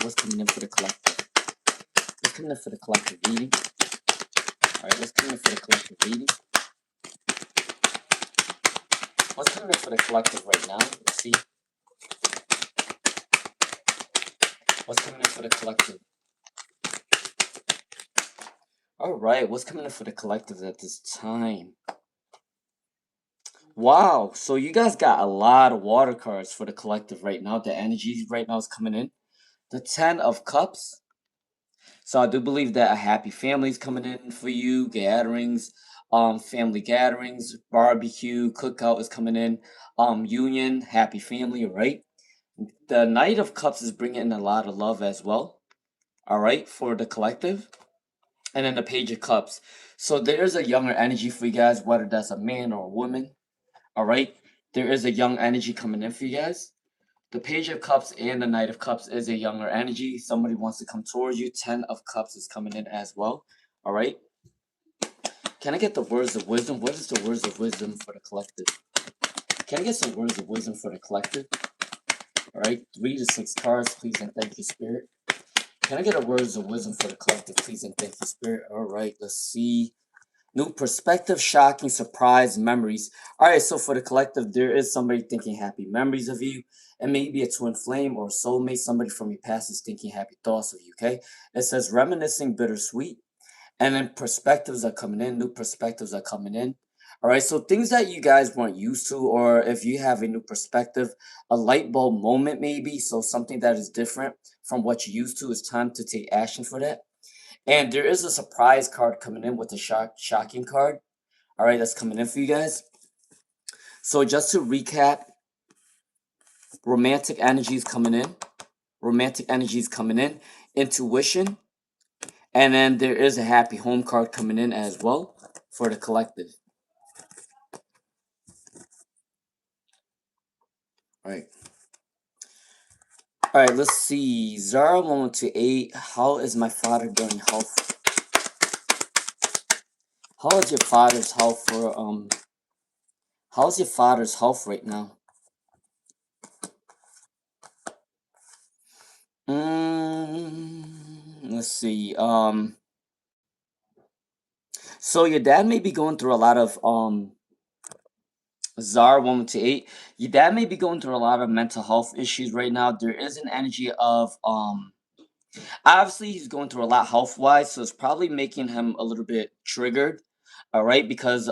what's coming in for the collective? What's coming in for the collective reading? Alright, what's coming in for the collective reading? What's coming in for the collective right now? Let's see. What's coming in for the collective? Alright, what's coming in for the collective at this time? Wow, so you guys got a lot of water cards for the collective right now. The energy right now is coming in. The 10 of Cups. So I do believe that a happy family is coming in for you. Gatherings, family gatherings, barbecue, cookout is coming in. Union, happy family, right? The Knight of Cups is bringing in a lot of love as well. All right, for the collective. And then the Page of Cups. So there is a younger energy for you guys, whether that's a man or a woman. All right, there is a young energy coming in for you guys. The Page of Cups and the Knight of Cups is a younger energy. Somebody wants to come towards you. 10 of Cups is coming in as well. All right. Can I get the words of wisdom? What is the words of wisdom for the collective? Can I get some words of wisdom for the collective? All right. 3 to 6 cards, please and thank you, Spirit. Can I get a words of wisdom for the collective, please and thank you, Spirit? All right. Let's see. New perspective, shocking, surprise, memories. All right, so for the collective, there is somebody thinking happy memories of you. It may be a twin flame or a soulmate. Somebody from your past is thinking happy thoughts of you, okay? It says reminiscing, bittersweet. And then perspectives are coming in. New perspectives are coming in. All right, so things that you guys weren't used to, or if you have a new perspective, a light bulb moment maybe, so something that is different from what you used to, it's time to take action for that. And there is a surprise card coming in with a shocking card. All right, that's coming in for you guys. So just to recap, romantic energies coming in. Romantic energies coming in. Intuition. And then there is a happy home card coming in as well for the collective. All right. All right, let's see. Zara 1 to 8. How is my father doing health? How is your father's health for how's your father's health right now? Let's see. So your dad may be going through a lot of Zar 1 to 8. Your dad may be going through a lot of mental health issues right now. There is an energy of obviously he's going through a lot health wise, so it's probably making him a little bit triggered. All right, because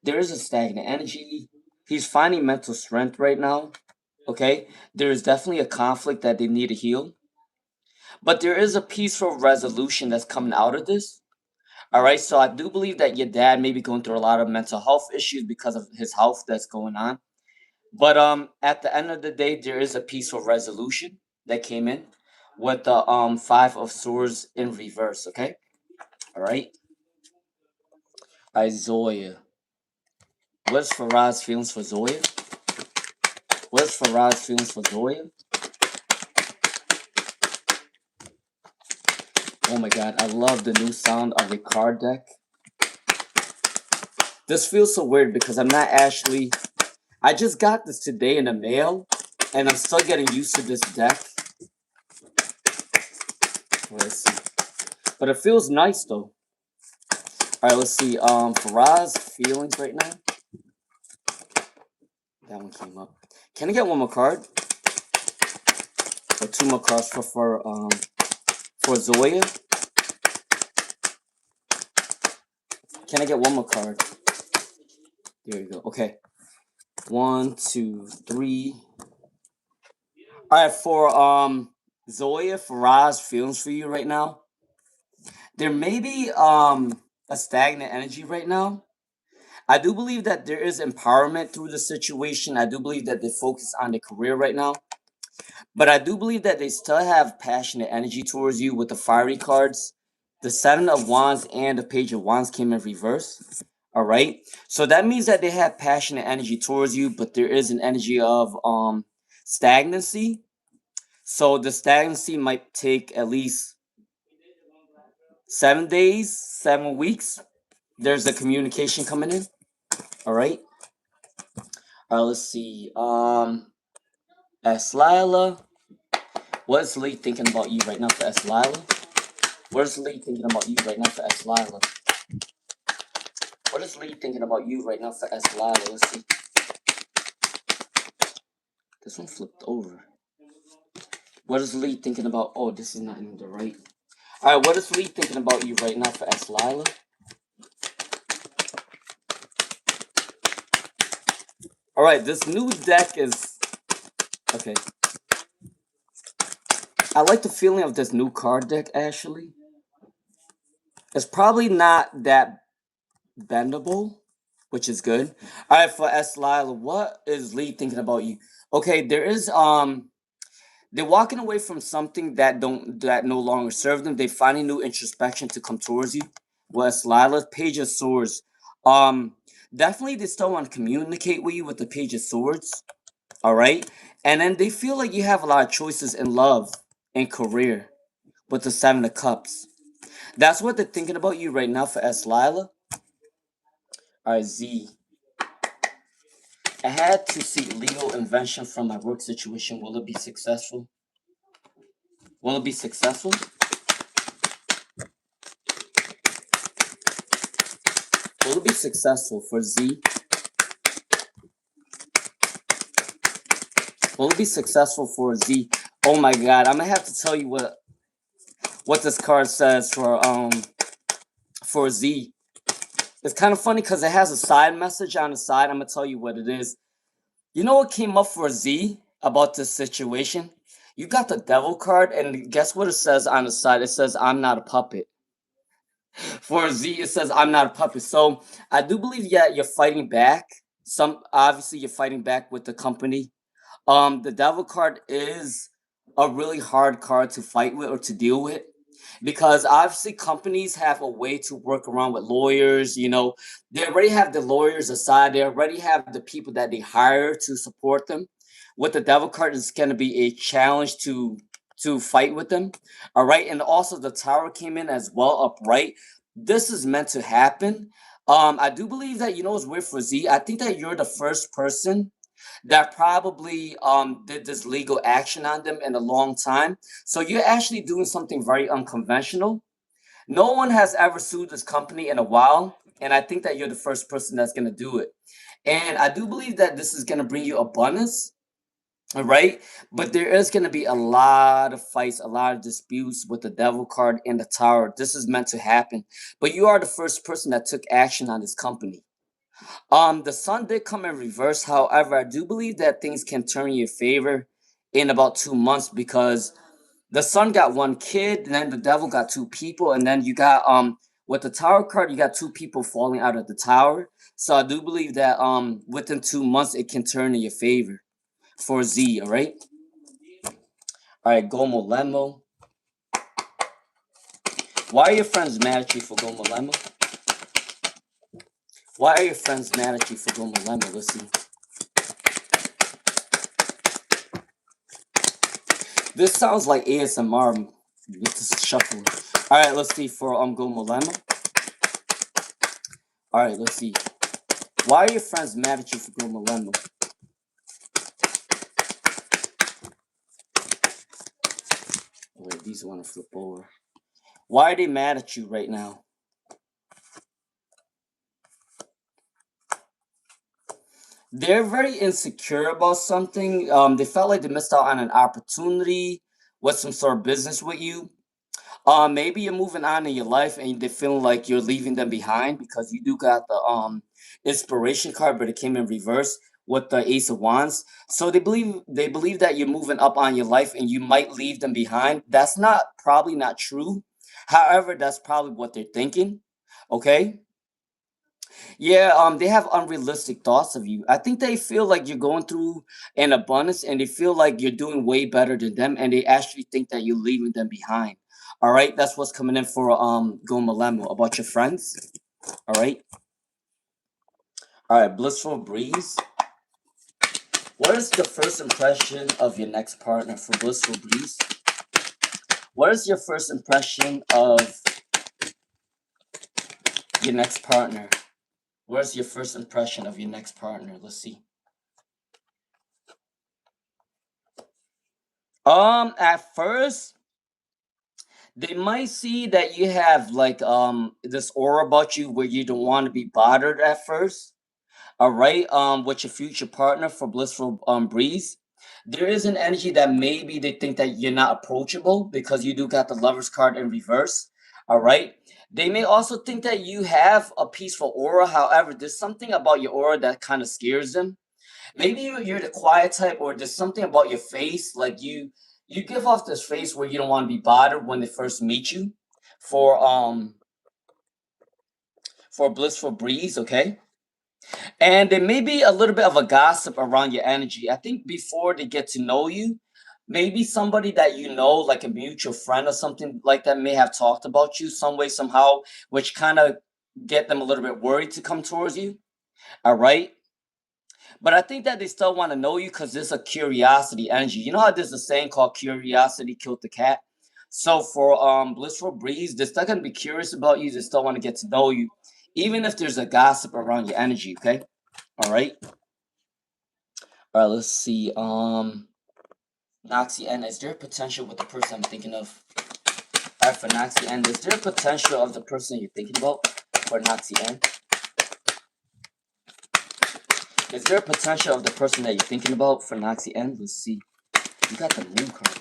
there is a stagnant energy. He's finding mental strength right now. Okay, there is definitely a conflict that they need to heal, but there is a peaceful resolution that's coming out of this. All right, so I do believe that your dad may be going through a lot of mental health issues because of his health that's going on. But at the end of the day, there is a peaceful resolution that came in with the 5 of Swords in reverse. Okay, all right. All right, Zoya. What's Faraz's feelings for Zoya? What's Faraz's feelings for Zoya? Oh my god, I love the new sound of the card deck. This feels so weird because I'm not actually. I just got this today in the mail, and I'm still getting used to this deck. Let's see. But it feels nice though. Alright, let's see. Faraz's feelings right now. That one came up. Can I get one more card? Or 2 more cards for Zoya? Can I get one more card? There you go. Okay. 1, 2, 3. Alright, for Zoya, Faraz's feelings for you right now. There may be a stagnant energy right now. I do believe that there is empowerment through the situation. I do believe that they focus on their career right now. But I do believe that they still have passionate energy towards you with the fiery cards. The 7 of Wands and the Page of Wands came in reverse. All right. So that means that they have passionate energy towards you, but there is an energy of stagnancy. So the stagnancy might take at least 7 days, 7 weeks. There's the communication coming in. All right. All right, let's see. Ask Lila, What is Lee thinking about you right now for S. Lila? What is Lee thinking about you right now for S. Lila? What is Lee thinking about you right now for S. Lila? Let's see. This one flipped over. What is Lee thinking about? Oh, this is not even the right. Alright, what is Lee thinking about you right now for S. Lila? Alright, this new deck is... Okay. I like the feeling of this new card deck, actually. It's probably not that bendable, which is good. Alright, for S. Lila, what is Lee thinking about you? Okay, there is, they're walking away from something that no longer serve them. They finding new introspection to come towards you. Whereas Lila's Page of Swords, definitely they still want to communicate with you with the Page of Swords. All right, and then they feel like you have a lot of choices in love and career with the Seven of Cups. That's what they're thinking about you right now for S. Lila. All right, Z. I had to seek legal invention from my work situation. Will it be successful? Will it be successful? Will it be successful for Z? Will it be successful for Z? Oh my god, I'm gonna have to tell you what this card says for Z. It's kind of funny because it has a side message on the side. I'm gonna tell you what it is. You know what came up for Z about this situation? You got the devil card, and guess what it says on the side? It says, I'm not a puppet. For Z, it says, I'm not a puppet. So I do believe, yeah, you're fighting back. Obviously you're fighting back with the company. The devil card is a really hard card to fight with or to deal with because obviously companies have a way to work around with lawyers. They already have the lawyers aside. They already have the people that they hire to support them. With the devil card, it's going to be a challenge to fight with them. All right, and also the tower came in as well upright. This is meant to happen. I do believe that it's weird for Z. I think that you're the first person that probably did this legal action on them in a long time. So you're actually doing something very unconventional. No one has ever sued this company in a while, and I think that you're the first person that's going to do it. And I do believe that this is going to bring you abundance, all right? But there is going to be a lot of fights, a lot of disputes with the devil card and the tower. This is meant to happen. But you are the first person that took action on this company. The sun did come in reverse. However, I do believe that things can turn in your favor in about 2 months because the sun got one kid, and then the devil got two people, and then you got with the tower card, you got two people falling out of the tower. So I do believe that within 2 months it can turn in your favor for Z, alright? Alright, Gomo Lemo. Why are your friends mad at you for Gomo Lemo? Why are your friends mad at you for Gomo Lemo? Let's see. This sounds like ASMR with this shuffling. Alright, let's see for Gomo Lemo. Alright, let's see. Why are your friends mad at you for Gomo Lemo? Wait, these want to flip over. Why are they mad at you right now? They're very insecure about something. They felt like they missed out on an opportunity with some sort of business with you. Maybe you're moving on in your life and they feeling like you're leaving them behind because you do got the inspiration card, but it came in reverse with the Ace of Wands. So they believe that you're moving up on your life and you might leave them behind. That's not probably not true. However, that's probably what they're thinking. Okay. Yeah, they have unrealistic thoughts of you. I think they feel like you're going through an abundance and they feel like you're doing way better than them and they actually think that you're leaving them behind. All right, that's what's coming in for Gomalemo about your friends. All right. All right, Blissful Breeze. What is the first impression of your next partner for Blissful Breeze? What is your first impression of your next partner? Where's your first impression of your next partner? Let's see. At first, they might see that you have like this aura about you where you don't want to be bothered at first. All right, with your future partner for blissful breeze. There is an energy that maybe they think that you're not approachable because you do got the lovers card in reverse. All right. They may also think that you have a peaceful aura. However, there's something about your aura that kind of scares them. Maybe you're the quiet type, or there's something about your face, like you give off this face where you don't want to be bothered when they first meet you for um for blissful breeze, okay? And there may be a little bit of a gossip around your energy. I think before they get to know you, maybe somebody that you know, like a mutual friend or something like that, may have talked about you some way, somehow, which kind of get them a little bit worried to come towards you. All right. But I think that they still want to know you because there's a curiosity energy. You know how there's a saying called curiosity killed the cat? So for blissful breeze, they're still gonna be curious about you, they still want to get to know you, even if there's a gossip around your energy, okay? All right. All right, let's see. Noxy N, is there potential with the person I'm thinking of? All right, for Noxy N, is there potential of the person you're thinking about for Noxy N? Is there potential of the person that you're thinking about for Noxy N? Let's see. You got the moon card.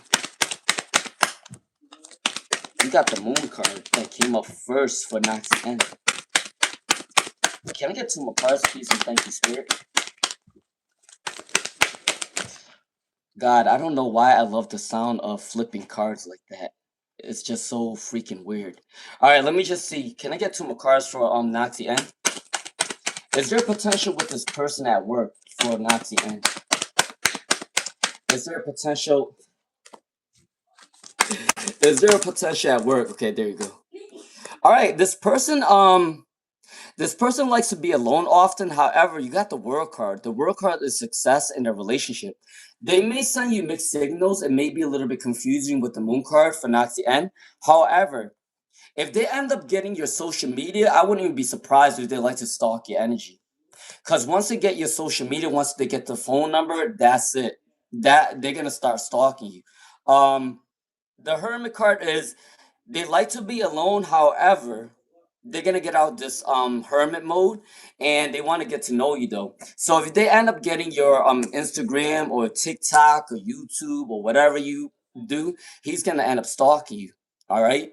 You got the moon card that came up first for Noxy N. Can I get 2 more cards, please, and thank you, Spirit? God, I don't know why I love the sound of flipping cards like that. It's just so freaking weird. All right, let me just see. Can I get 2 more cards for Noxy N? Is there potential with this person at work for Noxy N? Is there a potential? Is there a potential at work? Okay, there you go. All right, this person likes to be alone often. However, you got the world card. The world card is success in a relationship. They may send you mixed signals and may be a little bit confusing with the moon card for Nazi N. However, if they end up getting your social media, I wouldn't even be surprised if they like to stalk your energy. Because once they get your social media, once they get the phone number, that's it. That they're gonna start stalking you. The Hermit card is they like to be alone. However, they're gonna get out this hermit mode and they want to get to know you though. So if they end up getting your Instagram or TikTok or YouTube or whatever you do, he's gonna end up stalking you. All right.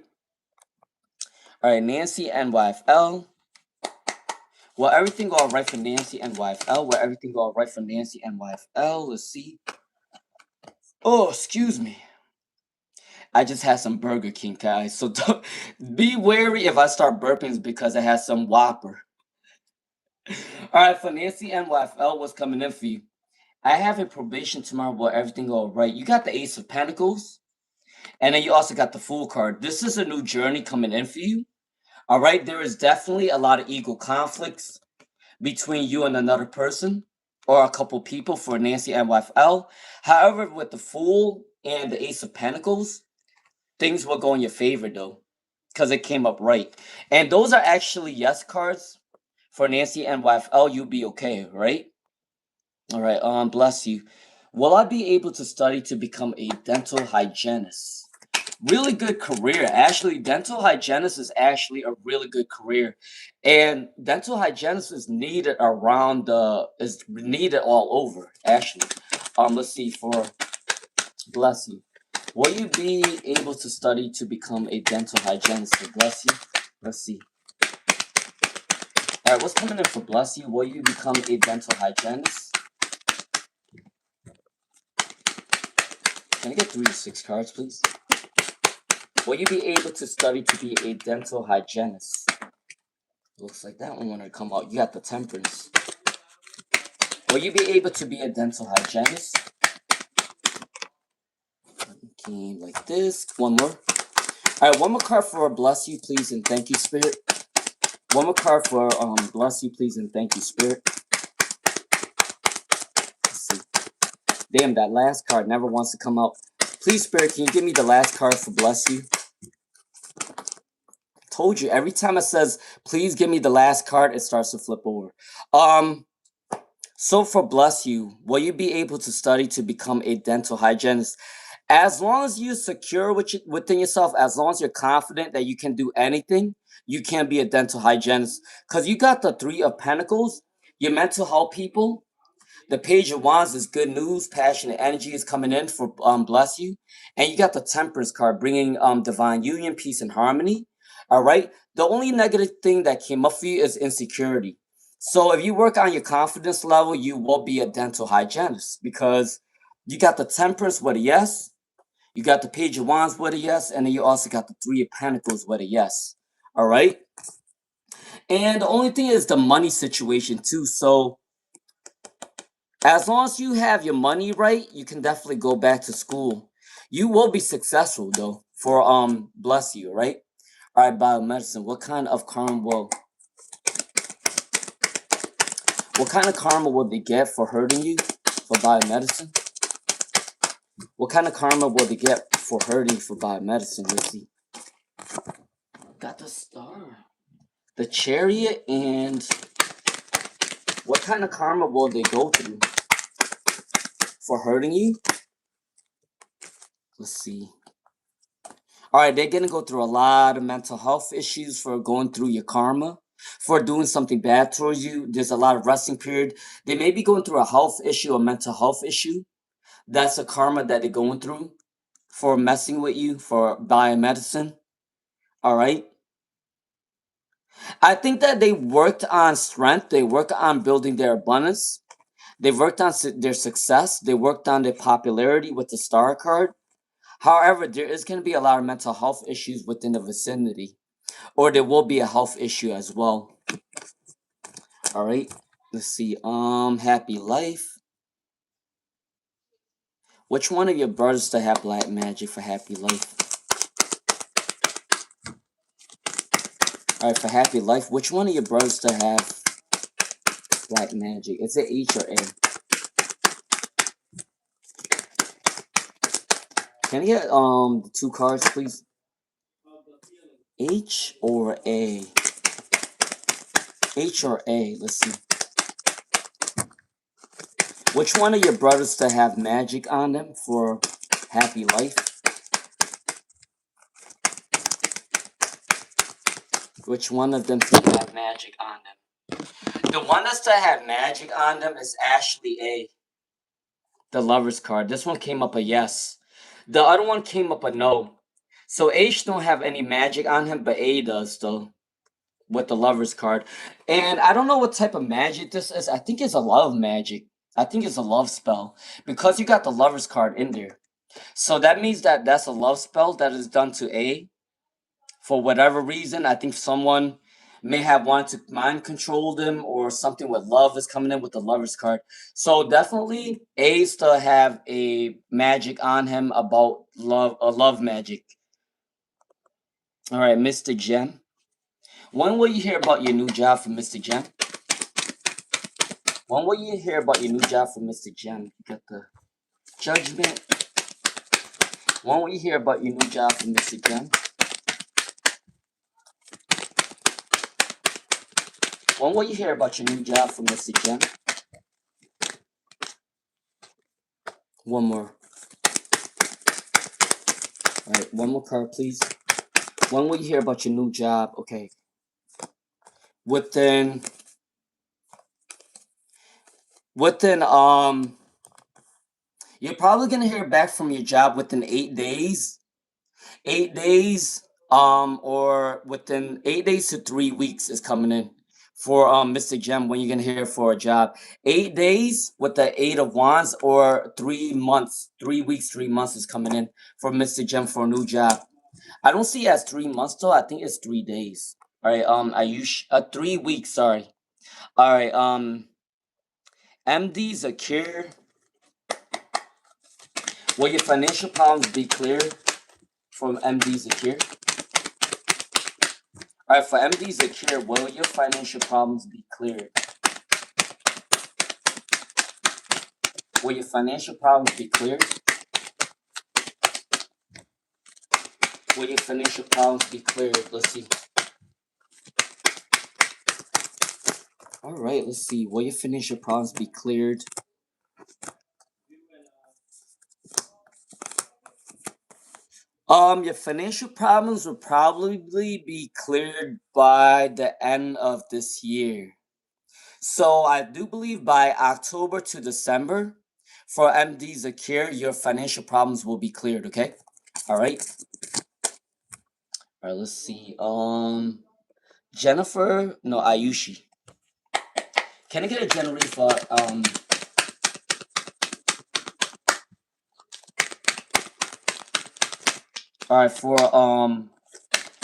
All right, Nancy NYFL. Will everything go all right for Nancy NYFL? Will everything go all right for Nancy NYFL? Let's see. Oh, excuse me. I just had some Burger King, guys. So don't, be wary if I start burping it's because I had some Whopper. All right, for Nancy NYFL, what's coming in for you? I have a probation tomorrow where everything all right. You got the Ace of Pentacles, and then you also got the Fool card. This is a new journey coming in for you. All right, there is definitely a lot of ego conflicts between you and another person or a couple people for Nancy NYFL. However, with the Fool and the Ace of Pentacles, things will go in your favor though, because it came up right. And those are actually yes cards for Nancy NYFL. You'll be okay, right? All right, bless you. Will I be able to study to become a dental hygienist? Really good career. Actually, dental hygienist is actually a really good career. And dental hygienist is needed around the is needed all over, actually. Let's see for bless you. Will you be able to study to become a dental hygienist? Bless you. Let's see. All right, what's coming in for bless you? Will you become a dental hygienist? Can I get 3 to 6 cards, please? Will you be able to study to be a dental hygienist? Looks like that one wanted to come out. You got the temperance. Will you be able to be a dental hygienist? Okay, like this. One more. All right, one more card for bless you, please, and thank you, Spirit. One more card for bless you, please, and thank you, Spirit. Let's see. Damn, that last card never wants to come out. Please, Spirit, can you give me the last card for bless you? Told you, every time it says, please give me the last card, it starts to flip over. So for bless you, will you be able to study to become a dental hygienist? As long as you're secure within yourself, as long as you're confident that you can do anything, you can be a dental hygienist. Because you got the Three of Pentacles, you're meant to help people. The Page of Wands is good news, passionate energy is coming in for bless you. And you got the Temperance card bringing divine union, peace, and harmony. All right. The only negative thing that came up for you is insecurity. So if you work on your confidence level, you will be a dental hygienist because you got the Temperance with a yes, you got the Page of Wands with a yes, and then you also got the Three of Pentacles with a yes. All right. And the only thing is the money situation too. So as long as you have your money right, you can definitely go back to school. You will be successful though. For bless you, right? All right, biomedicine. What kind of karma will they get for hurting you for biomedicine? What kind of karma will they get for hurting for biomedicine? Let's see. Got the Star, the Chariot, and what kind of karma will they go through for hurting you? Let's see. All right, they're gonna go through a lot of mental health issues for going through your karma, for doing something bad towards you. There's a lot of resting period. They may be going through a health issue, a mental health issue. That's a karma that they're going through for messing with you, for biomedicine. All right. I think that they worked on strength. They worked on building their abundance. They worked on their success. They worked on their popularity with the Star card. However, there is going to be a lot of mental health issues within the vicinity, or there will be a health issue as well. All right. Let's see. Happy life. Which one of your brothers to have black magic for happy life? All right, for happy life, which one of your brothers to have black magic? Is it H or A? Can I get the two cards, please? H or A? H or A? Let's see. Which one of your brothers to have magic on them for happy life? Which one of them to have magic on them? The one that's to have magic on them is actually A. The Lover's card. This one came up a yes. The other one came up a no. So H don't have any magic on him, but A does though. With the Lover's card. And I don't know what type of magic this is. I think it's a love magic. I think it's a love spell. Because you got the Lover's card in there. So that means that that's a love spell that is done to A. For whatever reason, I think someone may have wanted to mind control them, or something with love is coming in with the Lover's card. So definitely A's to have a magic on him about love, a love magic. All right, Mr. Gem. When will you hear about your new job from Mr. Gem? When will you hear about your new job from Mr. Gem? You got the Judgment. When will you hear about your new job from Mr. Gem? When will you hear about your new job from Mr. Gem? One more. All right, one more card, please. When will you hear about your new job? Okay. Within you're probably gonna hear back from your job within 8 days. 8 days, or within 8 days to 3 weeks is coming in for Mr. Gem when you're gonna hear for a job. 8 days with the Eight of Wands, or 3 months, 3 weeks, 3 months is coming in for Mr. Gem for a new job. I don't see it as 3 months though. I think it's 3 days. All right. I use 3 weeks. Sorry. All right. MD's a cure. Will your financial problems be cleared from MD's a cure? All right. For MD's a cure, will your financial problems be cleared? Will your financial problems be cleared? Will your financial problems be cleared? Let's see. All right. Let's see. Will your financial problems be cleared? Your financial problems will probably be cleared by the end of this year. So I do believe by October to December, for MD Zakir, your financial problems will be cleared. Okay. All right. All right. Let's see. Jennifer, no, Ayushi. Can I get a generator for All right, for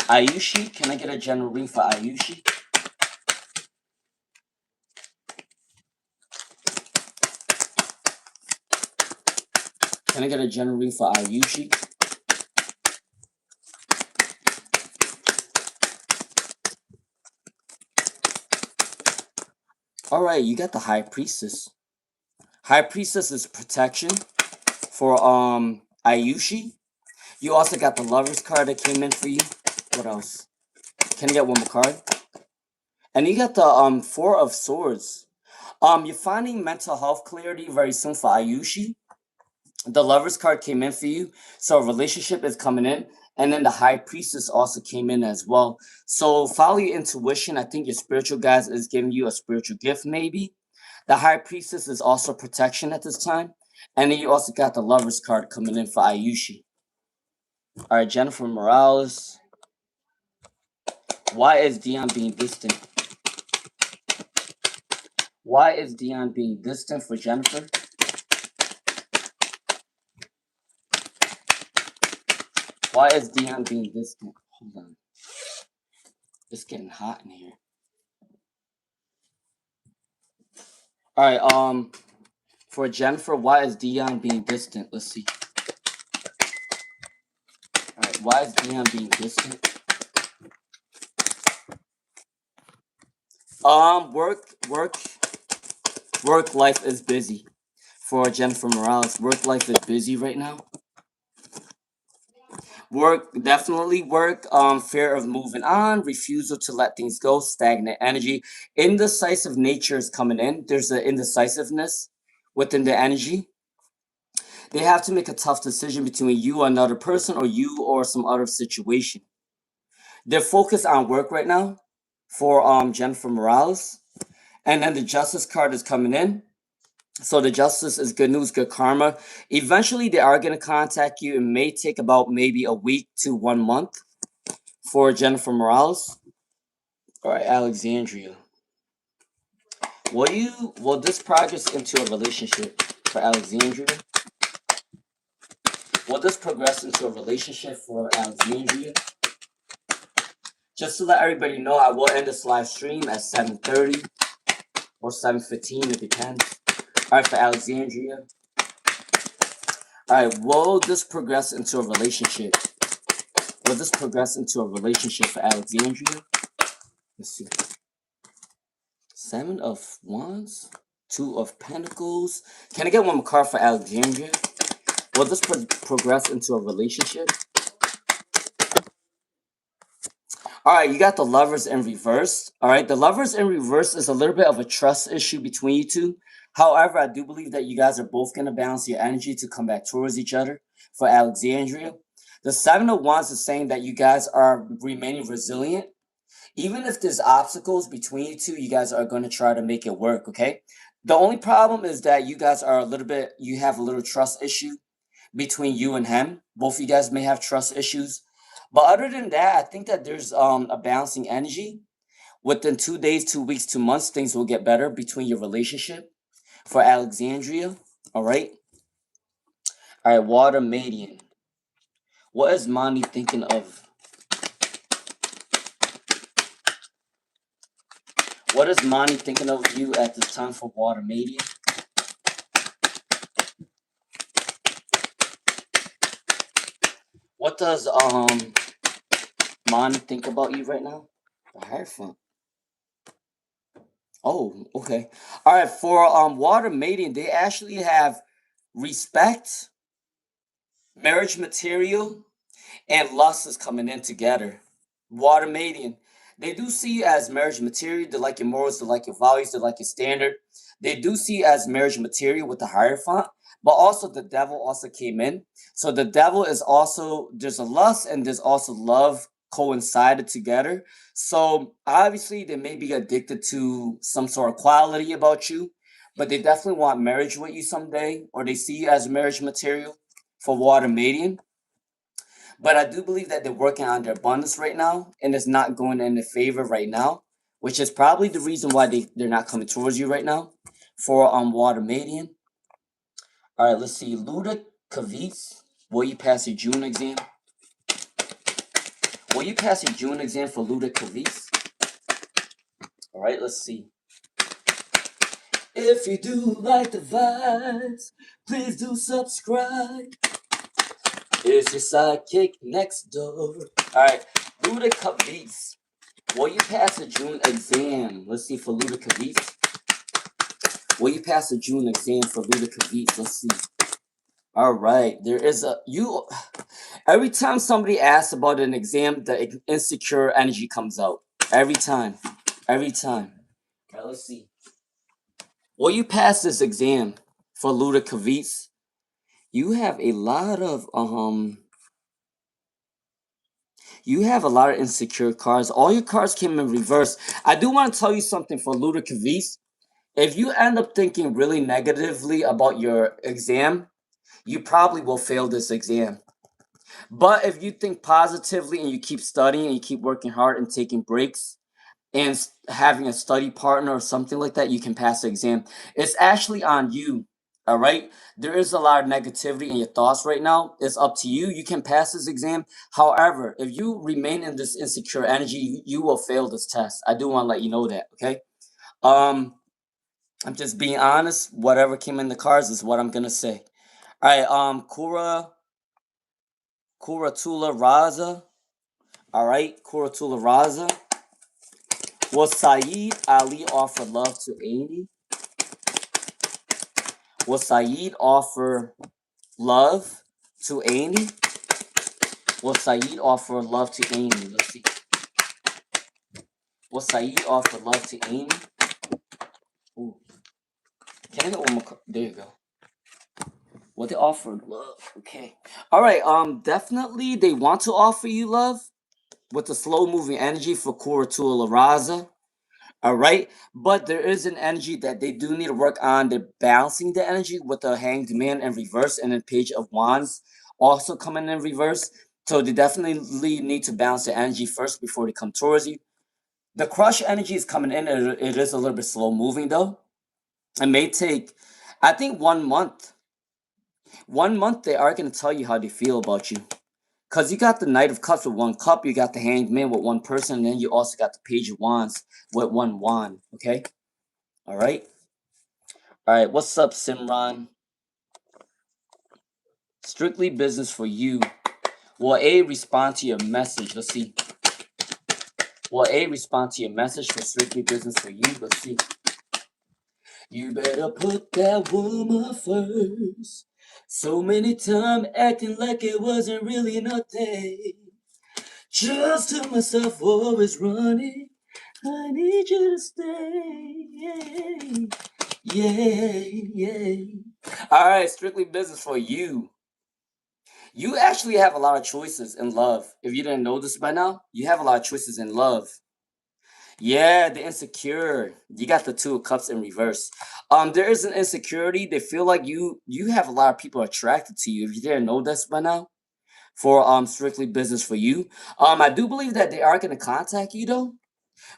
Ayushi, can I get a general read for Ayushi? Can I get a general read for Ayushi? All right, you got the High Priestess. High Priestess is protection for Ayushi. You also got the Lover's card that came in for you. What else? Can I get one more card? And you got the Four of Swords. You're finding mental health clarity very soon for Ayushi. The Lover's card came in for you, so a relationship is coming in. And then the High Priestess also came in as well. So follow your intuition. I think your spiritual guides is giving you a spiritual gift, maybe. The High Priestess is also protection at this time. And then you also got the Lover's card coming in for Ayushi. All right, Jennifer Morales. Why is Dion being distant? Why is Dion being distant for Jennifer? Why is Dion being distant? Hold on. It's getting hot in here. All right, for Jennifer, why is Dion being distant? Let's see. All right, why is Dion being distant? Work life is busy. For Jennifer Morales, work life is busy right now. Definitely work. Fear of moving on, refusal to let things go, stagnant energy. Indecisive nature is coming in. There's an indecisiveness within the energy. They have to make a tough decision between you and another person or you or some other situation. They're focused on work right now for Jennifer Morales. And then the justice card is coming in. So the justice is good news, good karma. Eventually they are going to contact you. It may take about maybe a week to 1 month for Jennifer Morales. All right, Alexandria. Will this progress into a relationship for Alexandria? Will this progress into a relationship for Alexandria? Just to let everybody know, I will end this live stream at 7:30 or 7:15, it depends. All right, for Alexandria. All right, will this progress into a relationship? Will this progress into a relationship for Alexandria? Let's see. Seven of Wands, Two of Pentacles. Can I get one more card for Alexandria? Will this progress into a relationship? All right, you got the Lovers in reverse. All right, the Lovers in reverse is a little bit of a trust issue between you two. However, I do believe that you guys are both going to balance your energy to come back towards each other for Alexandria. The Seven of Wands is saying that you guys are remaining resilient. Even if there's obstacles between you two, you guys are going to try to make it work, okay? The only problem is that you guys are you have a little trust issue between you and him. Both of you guys may have trust issues. But other than that, I think that there's a balancing energy. Within 2 days, 2 weeks, 2 months, things will get better between your relationship for Alexandria. All right. All right, Water Median. What is Mani thinking of? What is Mani thinking of you at this time for Water Median? What does Mani think about you right now? The Hierophant. Oh, okay. All right, for Water Maiden, they actually have respect, marriage material, and lust is coming in together. Water Maiden, they do see you as marriage material. They like your morals, they like your values, they like your standard. They do see you as marriage material with the Hierophant. but also the devil also came in. So the devil is also, there's a lust and there's also love coincided together. So obviously they may be addicted to some sort of quality about you, but they definitely want marriage with you someday, or they see you as marriage material for water mating. But I do believe that they're working on their abundance right now, and it's not going in their favor right now, which is probably the reason why they're not coming towards you right now for water mating. All right, let's see. Luda Kavitz, will you pass your June exam? Will you pass your June exam for Luda Kavitz? All right, let's see. If you do like the vibes, please do subscribe. It's your sidekick next door. All right, Luda Kavitz, will you pass the June exam? Let's see for Luda Kavitz. Will you pass the June exam for Luda Kavitz? Let's see. All right, there is a you. Every time somebody asks about an exam, the insecure energy comes out. Every time, every time. All right, let's see. Will you pass this exam for Luda Kavitz? You have a lot of You have a lot of insecure cards. All your cards came in reverse. I do want to tell you something for Luda Kavitz. If you end up thinking really negatively about your exam, you probably will fail this exam. But if you think positively and you keep studying and you keep working hard and taking breaks and having a study partner or something like that, you can pass the exam. It's actually on you. All right. There is a lot of negativity in your thoughts right now. It's up to you. You can pass this exam. However, if you remain in this insecure energy, you will fail this test. I do want to let you know that. Okay. Um, I'm just being honest. Whatever came in the cards is what I'm gonna say. All right. Kuratula Raza. All right. Kuratula Raza. Will Saeed Ali offer love to Amy? Will Saeed offer love to Amy? Will Saeed offer love to Amy? Let's see. Will Saeed offer love to Amy? Ooh. Can I get one more? There you go. What they offered love. Okay. All right. Definitely they want to offer you love with the slow moving energy for Kuratula Raza. All right. But there is an energy that they do need to work on. They're balancing the energy with the Hanged Man in reverse and then Page of Wands also coming in reverse. So they definitely need to balance the energy first before they come towards you. The crush energy is coming in. It is a little bit slow moving though. It may take, I think, 1 month. 1 month they are going to tell you how they feel about you. Because you got the Knight of Cups with one cup, you got the Hanged Man with one person, and then you also got the Page of Wands with one wand. Okay? All right? All right, what's up, Simran? Strictly business for you. Will A respond to your message? Let's see. Will A respond to your message for strictly business for you? Let's see. You better put that woman first. So many times acting like it wasn't really nothing. Just to myself, always running. I need you to stay. Yeah. All right, strictly business for you. You actually have a lot of choices in love. If you didn't know this by now, you have a lot of choices in love. Yeah, the insecure. You got the Two of Cups in reverse. There is an insecurity. They feel like you have a lot of people attracted to you. If you didn't know this by now, for strictly business for you. I do believe that they are gonna contact you though.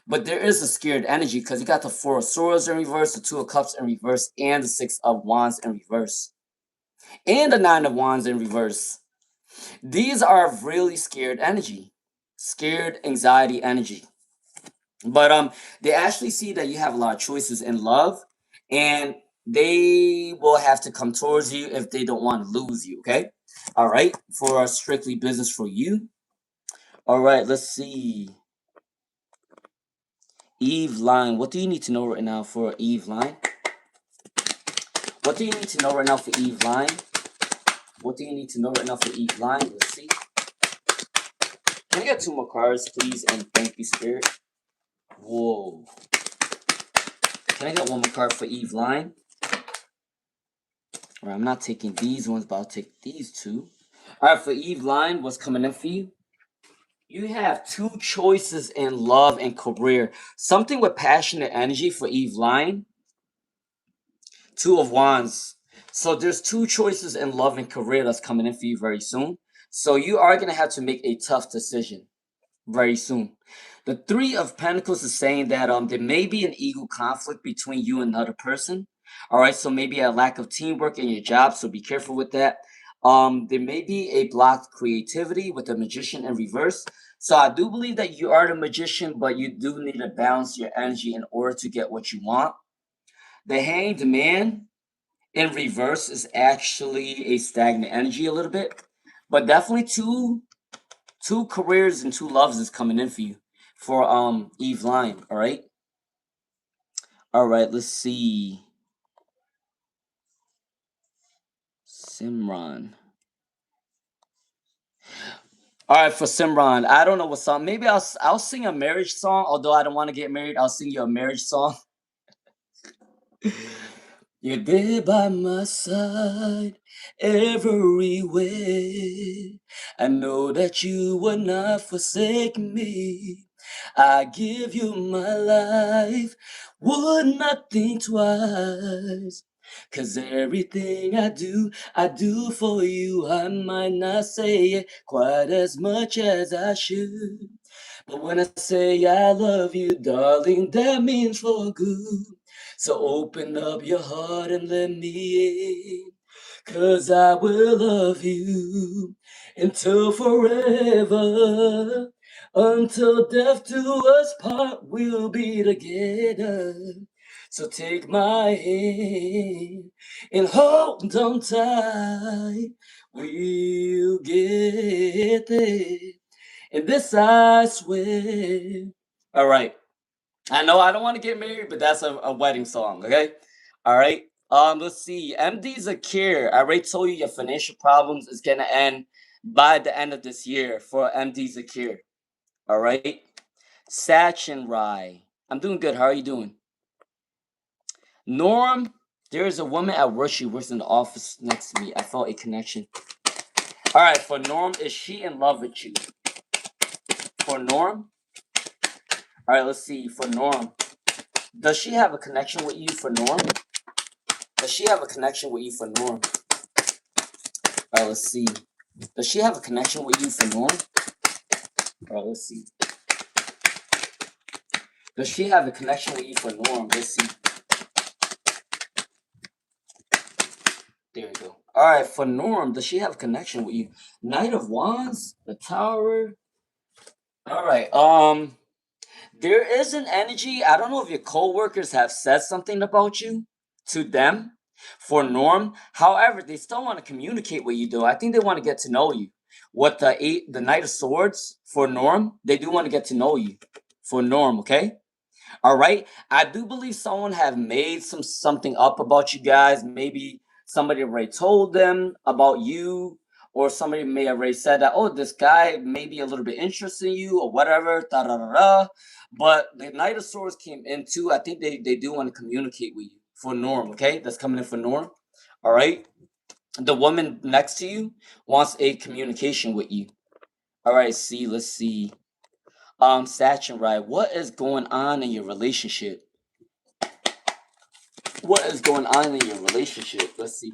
But there is a scared energy because you got the Four of Swords in reverse, the Two of Cups in reverse, and the Six of Wands in reverse. And the Nine of Wands in reverse. These are really scared energy. Scared anxiety energy. But they actually see that you have a lot of choices in love, and they will have to come towards you if they don't want to lose you, okay? All right, for strictly business for you. All right, let's see. Eve Line. What do you need to know right now for Eve Line? What do you need to know right now for Eve Line? What do you need to know right now for Eve Line? Let's see. Can I get two more cards, please? And thank you, Spirit. Whoa. Can I get one more card for Eve Line? All right, I'm not taking these ones, but I'll take these two. All right, for Eve Line, what's coming in for you? You have two choices in love and career. Something with passionate energy for Eve Line. Two of Wands. So there's two choices in love and career that's coming in for you very soon. So you are going to have to make a tough decision very soon. The Three of Pentacles is saying that there may be an ego conflict between you and another person. All right, so maybe a lack of teamwork in your job, so be careful with that. There may be a blocked creativity with the Magician in reverse. So I do believe that you are the magician, but you do need to balance your energy in order to get what you want. The Hanged Man in reverse is actually a stagnant energy a little bit, but definitely two careers and two loves is coming in for you for Eve Line. All right, let's see. Simran. All right, for Simran, I don't know what song. Maybe I'll sing a marriage song. Although I don't want to get married, I'll sing you a marriage song. You're there by my side everywhere. I know that you will not forsake me. I give you my life, would not think twice. 'Cause everything I do for you. I might not say it quite as much as I should. But when I say I love you, darling, that means for good. So open up your heart and let me in. 'Cause I will love you until forever. Until death do us part, we'll be together. So take my hand and hold on tight. We'll get there. And this I swear. All right. I know I don't want to get married, but that's a wedding song, okay? All right. Let's see. MD Zakir, I already told you your financial problems is gonna end by the end of this year for MD Zakir. All right. Sachin Rai. I'm doing good. How are you doing? Norm, there is a woman at work. She works in the office next to me. I felt a connection. All right, for Norm, is she in love with you? For Norm? All right, let's see. For Norm, does she have a connection with you for Norm? Does she have a connection with you for Norm? All right, let's see. Does she have a connection with you for Norm? All right, let's see. Does she have a connection with you for Norm? Let's see. There we go. All right, for Norm, does she have a connection with you? Knight of Wands, the Tower. All right. There is an energy. I don't know if your coworkers have said something about you to them for Norm. However, they still want to communicate with you, though. I think they want to get to know you. What the Knight of Swords for Norm, they do want to get to know you for Norm, okay? All right. I do believe someone have made something up about you guys. Maybe somebody already told them about you, or somebody may have already said that, oh, this guy may be a little bit interested in you or whatever. Da da da da. But the Knight of Swords came in too. I think they do want to communicate with you for Norm. Okay, that's coming in for Norm. All right. The woman next to you wants a communication with you. All right. See, let's see. Sachin, right? What is going on in your relationship? What is going on in your relationship? Let's see.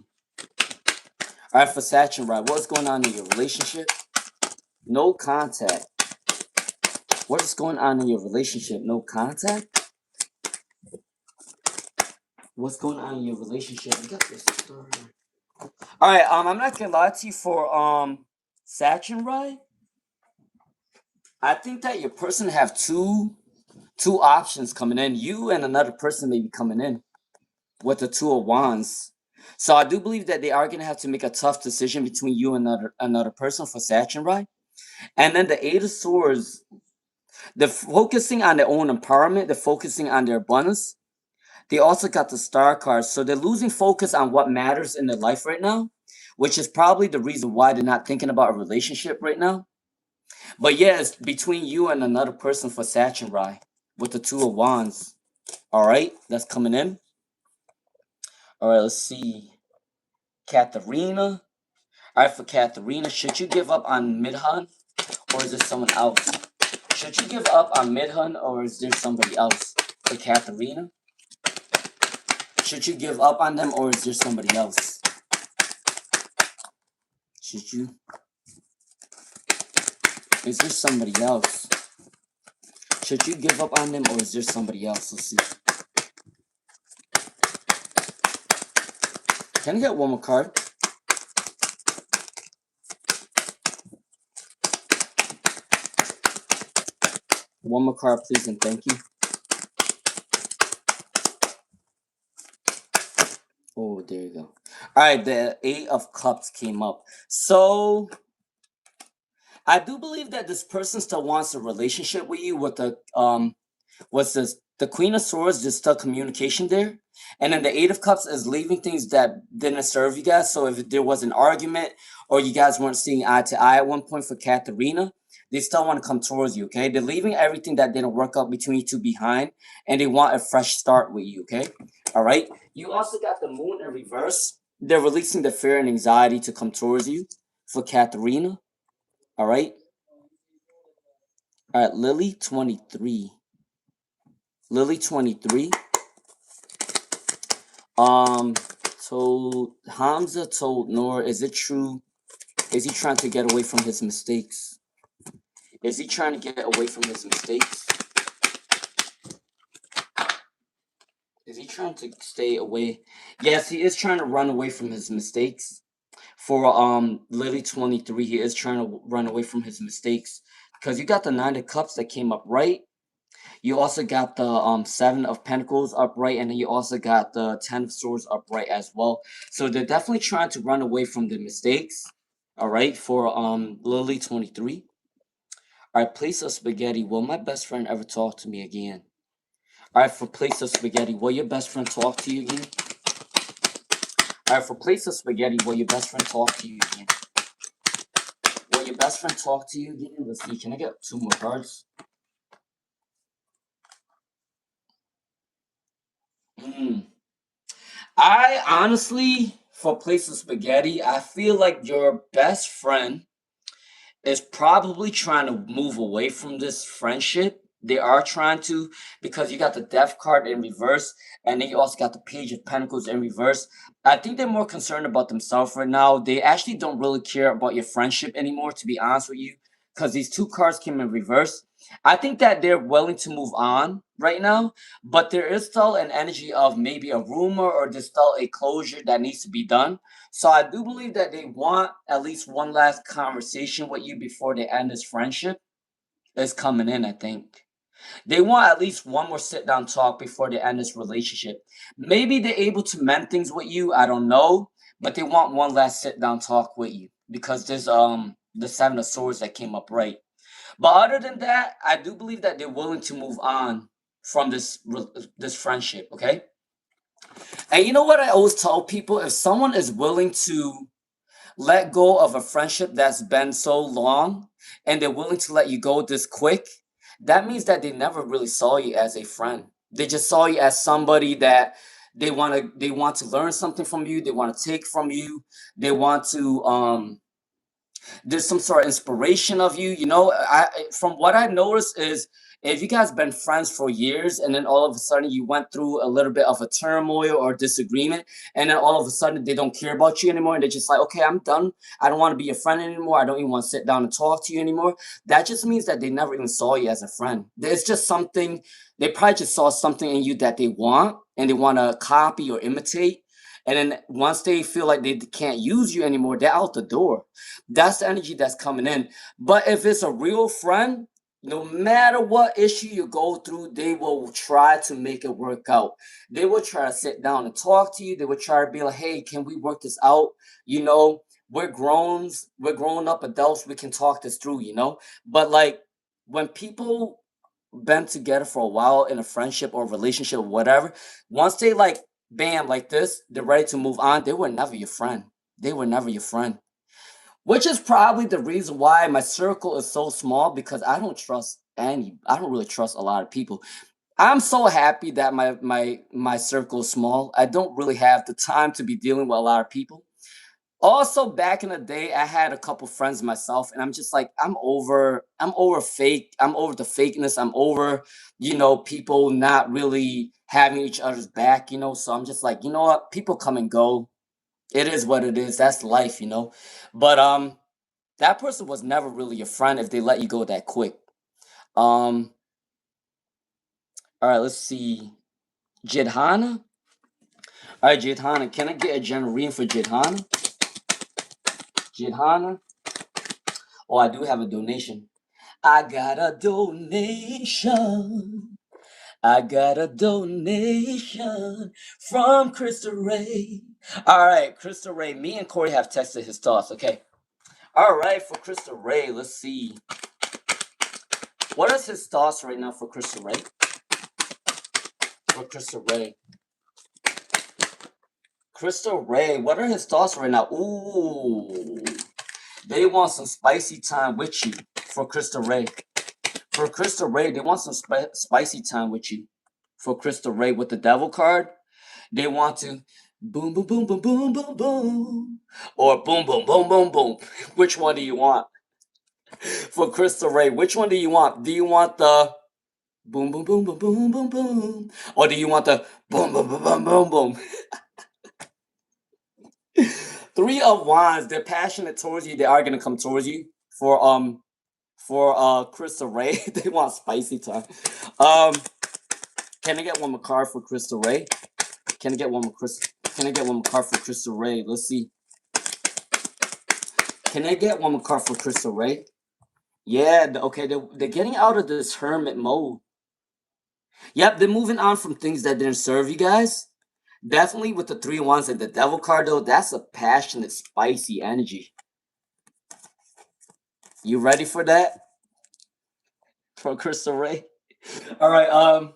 All right, for Sachin, right? What's going on in your relationship? No contact. What is going on in your relationship? No contact? What's going on in your relationship? I got this. All right, I'm not gonna lie to you for Sachin, right? I think that your person have two options coming in. You and another person may be coming in with the Two of Wands. So I do believe that they are gonna have to make a tough decision between you and another person for Sachin, right? And then the Eight of Swords, they're focusing on their own empowerment, they're focusing on their abundance. They also got the Star card, so they're losing focus on what matters in their life right now, which is probably the reason why they're not thinking about a relationship right now. But yeah, it's between you and another person for Sachin Rai with the Two of Wands. All right, that's coming in. All right, let's see. Katharina. All right, for Katharina, should you give up on Midhan, or is there someone else? Should you give up on Midhan, or is there somebody else? For Katharina, should you give up on them, or is there somebody else? Should you? Is there somebody else? Should you give up on them, or is there somebody else? Let's see. Can I get one more card? One more card, please, and thank you. Oh, there you go. All right, the Eight of Cups came up. So I do believe that this person still wants a relationship with you. With what's this? The Queen of Swords, there's still communication there, and then the Eight of Cups is leaving things that didn't serve you guys. So if there was an argument or you guys weren't seeing eye to eye at one point for Katharina, they still want to come towards you. Okay, they're leaving everything that didn't work out between you two behind, and they want a fresh start with you. Okay, all right. You also got the Moon in reverse. They're releasing the fear and anxiety to come towards you for Katharina. All right. All right, Lily 23. Lily 23. Um, told Hamza told Noor, is it true? Is he trying to get away from his mistakes? Is he trying to get away from his mistakes? Is he trying to stay away? Yes, he is trying to run away from his mistakes. For Lily 23, he is trying to run away from his mistakes. Because you got the Nine of Cups that came up right. You also got the Seven of Pentacles upright, and then you also got the Ten of Swords upright as well. So they're definitely trying to run away from the mistakes. All right, for Lily 23. All right, Place of Spaghetti. Will my best friend ever talk to me again? All right, for Place of Spaghetti. Will your best friend talk to you again? All right, for Place of Spaghetti. Will your best friend talk to you again? Will your best friend talk to you again? Let's see. Can I get two more cards? I honestly, for Place of Spaghetti, I feel like your best friend is probably trying to move away from this friendship. They are trying to, because you got the Death card in reverse, and then you also got the Page of Pentacles in reverse. I think they're more concerned about themselves right now. They actually don't really care about your friendship anymore, to be honest with you, because these two cards came in reverse. I think that they're willing to move on right now, but there is still an energy of maybe a rumor or there's still a closure that needs to be done. So I do believe that they want at least one last conversation with you before they end this friendship. Is coming in, I think. They want at least one more sit down talk before they end this relationship. Maybe they're able to mend things with you, I don't know, but they want one last sit down talk with you because there's the Seven of Swords that came up right. But other than that, I do believe that they're willing to move on from this friendship, okay? And you know what I always tell people, if someone is willing to let go of a friendship that's been so long and they're willing to let you go this quick, that means that they never really saw you as a friend. They just saw you as somebody that they want to learn something from you, they want to take from you, they want to there's some sort of inspiration of you. From what I noticed is if you guys been friends for years and then all of a sudden you went through a little bit of a turmoil or disagreement, and then all of a sudden they don't care about you anymore and they're just like, okay, I'm done. I don't want to be a friend anymore. I don't even want to sit down and talk to you anymore. That just means that they never even saw you as a friend. It's just something, they probably just saw something in you that they want and they want to copy or imitate. And then once they feel like they can't use you anymore, they're out the door. That's the energy that's coming in. But if it's a real friend, no matter what issue you go through, they will try to make it work out. They will try to sit down and talk to you. They will try to be like, hey, can we work this out? You know, we're grown up adults, we can talk this through, But like when people been together for a while in a friendship or relationship or whatever, once they like bam like this, they're ready to move on, they were never your friend. They were never your friend. Which is probably the reason why my circle is so small because I don't really trust a lot of people. I'm so happy that my circle is small. I don't really have the time to be dealing with a lot of people. Also, back in the day, I had a couple friends myself, and I'm just like, I'm over the fakeness, I'm over, people not really having each other's back. So I'm just like, you know what, people come and go. It is what it is. That's life. But that person was never really a friend if they let you go that quick. Um, all right, let's see. Jidhana? All right, Jidhana, can I get a general reading for Jidhana? Jidhana? Oh, I do have a donation. I got a donation. I got a donation from Krista Ray. All right, Krista Ray. Me and Corey have texted his thoughts. Okay. All right, for Krista Ray, let's see. What is his thoughts right now for Krista Ray? For Krista Ray. Krista Ray, what are his thoughts right now? Ooh, they want some spicy time with you for Krista Ray. For Krista Ray, they want some spicy time with you. For Krista Ray with the devil card, they want to boom, boom, boom, boom, boom, boom, boom, or boom, boom, boom, boom, boom. Which one do you want? For Krista Ray, which one do you want? Do you want the boom, boom, boom, boom, boom, boom, boom, or do you want the boom, boom, boom, boom, boom, boom? Three of Wands, they're passionate towards you. They are gonna come towards you. For Krista Ray, they want spicy time. Um, can I get one more card for Krista Ray? Can I get one more card for Krista Ray? Let's see. Can I get one more card for Krista Ray? Yeah, okay, they're getting out of this hermit mode. Yep, they're moving on from things that didn't serve you guys. Definitely with the 3 of Wands and the devil card though, that's a passionate, spicy energy. You ready for that? For Krista Ray? All right,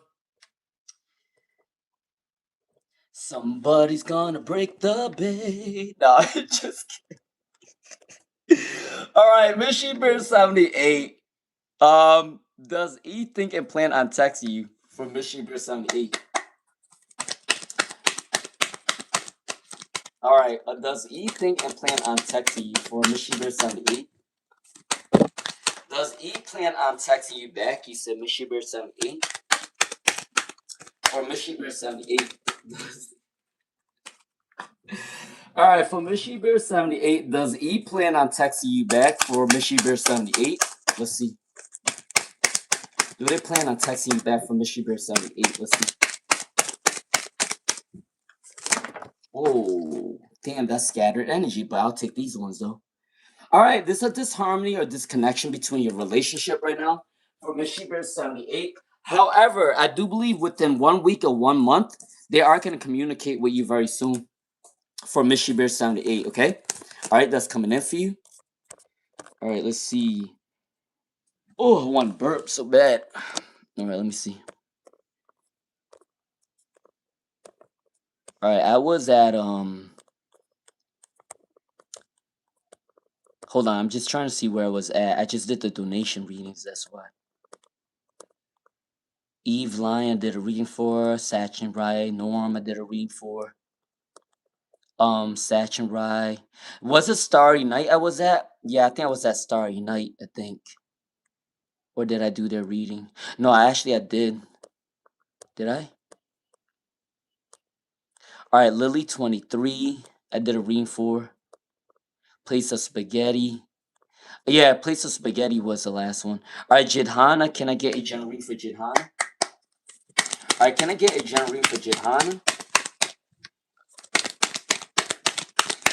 somebody's gonna break the bait. No, just kidding. All right, Mishy Bear 78. Does E think and plan on texting you for Mishy Bear 78? All right, does E think and plan on texting you for Mishy Bear 78? Does E plan on texting you back? You said Mishy Bear 78 or Mishy Bear 78? All right, for Mishy Bear 78, does E plan on texting you back for Mishy Bear 78? Let's see. Do they plan on texting you back for Mishy Bear 78? Let's see. Oh, damn, that's scattered energy, but I'll take these ones though. All right, there's a disharmony or disconnection between your relationship right now for Mishy Bear 78. However, I do believe within 1 week or 1 month, they are going to communicate with you very soon for Mishy Bear 78, okay? All right, that's coming in for you. All right, let's see. Oh, one burp so bad. All right, let me see. All right, I was at hold on, I'm just trying to see where I was at. I just did the donation readings, that's why. Eve Lion did a reading for, Sachin Rai, Norm I did a reading for. Sachin Rai. Was it Starry Night I was at? Yeah, I think I was at Starry Night, I think. Or did I do their reading? No, I did. Did I? Alright, Lily 23. I did a reading for. Place of Spaghetti. Yeah, Place of Spaghetti was the last one. Alright, Jidhana. Can I get a general reading for Jidhana? Alright, can I get a general reading for Jidhana?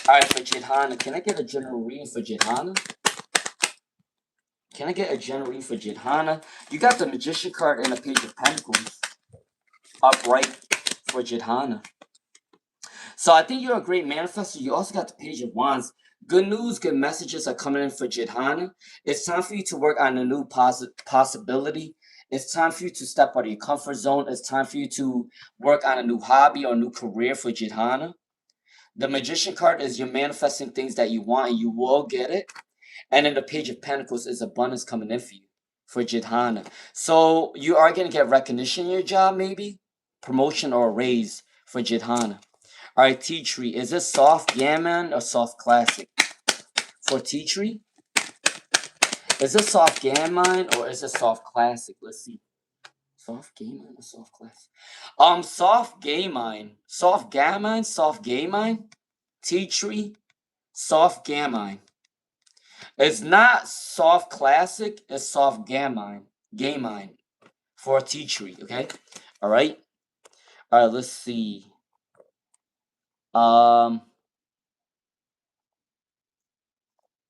Alright, for Jidhana. Can I get a general reading for Jidhana? Can I get a general reading for Jidhana? You got the Magician card and the Page of Pentacles upright for Jidhana. So I think you're a great manifestor. You also got the Page of Wands. Good news, good messages are coming in for Jidhana. It's time for you to work on a new possibility. It's time for you to step out of your comfort zone. It's time for you to work on a new hobby or a new career for Jidhana. The Magician card is you're manifesting things that you want and you will get it. And then the Page of Pentacles is abundance coming in for you for Jidhana. So you are going to get recognition in your job, maybe promotion or a raise for Jidhana. All right, tea tree. Is this soft gammon or soft classic? For tea tree, is this soft gammon or is it soft classic? Let's see. Soft gammon or soft classic? Soft gammon. Soft gammon, soft gammon. Tea tree, soft gammon. It's not soft classic, it's soft gammon. Gammon for a tea tree, okay? All right. All right, let's see. Um,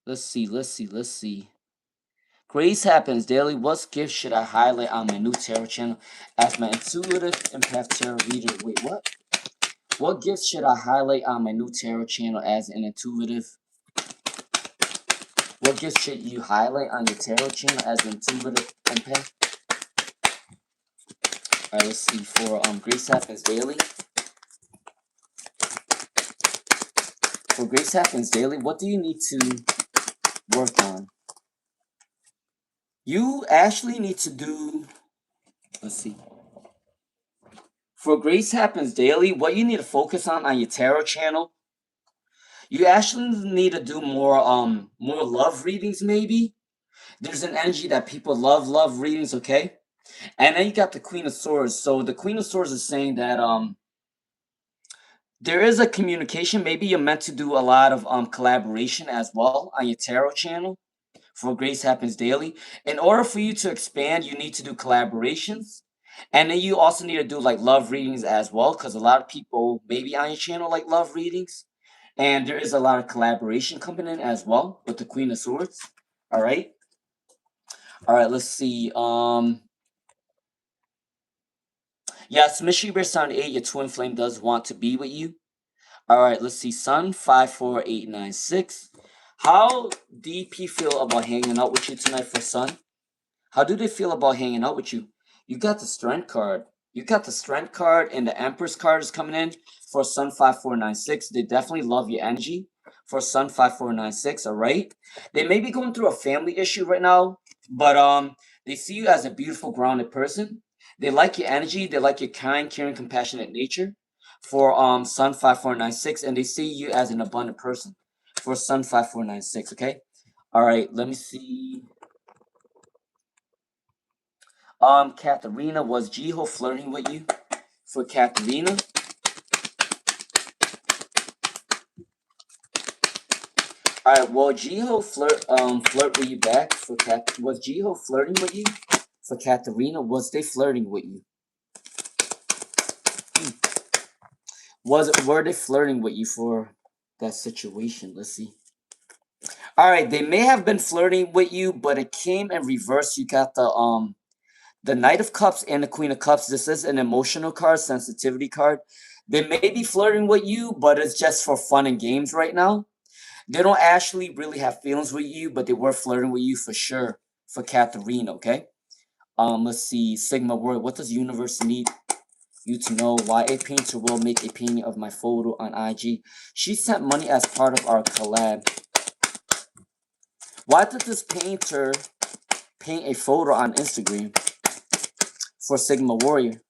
let's see. Grace happens daily. What gift should I highlight on my new tarot channel as my intuitive empath tarot reader? Wait, what? What gift should I highlight on my new tarot channel as an intuitive? What gift should you highlight on your tarot channel as an intuitive empath? All right, let's see. For Grace happens daily. For Grace happens daily, what do you need to work on? You actually need to do. Let's see. For Grace happens daily, what you need to focus on your tarot channel. You actually need to do more love readings maybe. There's an energy that people love readings, okay? And then you got the Queen of Swords. So the Queen of Swords is saying that there is a communication. Maybe you're meant to do a lot of collaboration as well on your tarot channel for Grace Happens Daily. In order for you to expand, you need to do collaborations. And then you also need to do like love readings as well, because a lot of people maybe on your channel like love readings. And there is a lot of collaboration coming in as well with the Queen of Swords. All right. All right, let's see. Yes, Mystery Bear Sound 8, your twin flame does want to be with you. All right, let's see. Sun 54896. How DP feel about hanging out with you tonight for Sun? How do they feel about hanging out with you? You got the Strength card. You got the Strength card and the Empress card is coming in for Sun 5496. They definitely love your energy for Sun 5496, all right? They may be going through a family issue right now, but they see you as a beautiful, grounded person. They like your energy. They like your kind, caring, compassionate nature for Sun 5496, and they see you as an abundant person for Sun 5496, okay? All right, let me see. Katharina, was Jiho flirting with you? For Katharina? Alright, well, Jiho flirt with you back for was Jiho flirting with you? For Katharina, was they flirting with you? Were they flirting with you for that situation? Let's see. Alright, they may have been flirting with you, but it came in reverse. You got the Knight of Cups and the Queen of Cups. This is an emotional card, sensitivity card. They may be flirting with you, but it's just for fun and games right now. They don't actually really have feelings with you, but they were flirting with you for sure. For Katharina, okay? Let's see. Sigma Word. What does universe need you to know? Why a painter will make a painting of my photo on IG? She sent money as part of our collab. Why did this painter paint a photo on Instagram? For Sigma Warrior.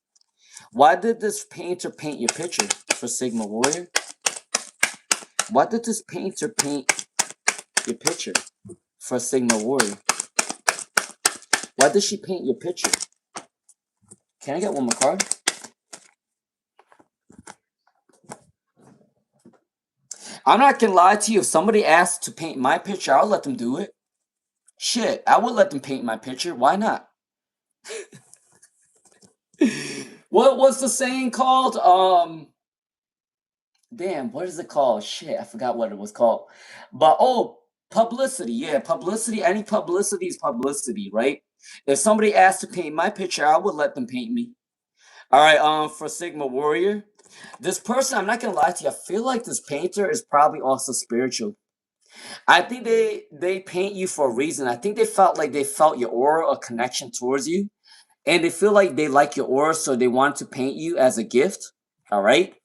Why did this painter paint your picture? For Sigma Warrior. Why did this painter paint your picture? For Sigma Warrior. Why did she paint your picture? Can I get one more card? I'm not gonna lie to you. If somebody asked to paint my picture, I'll let them do it. Shit, I would let them paint my picture. Why not? What was the saying called? Damn, what is it called? Shit, I forgot what it was called. But publicity. Yeah, publicity. Any publicity is publicity, right? If somebody asked to paint my picture, I would let them paint me. All right. For Sigma Warrior, this person, I'm not gonna lie to you. I feel like this painter is probably also spiritual. I think they paint you for a reason. I think they felt your aura, a connection towards you, and they feel like they like your aura, so they want to paint you as a gift. All right.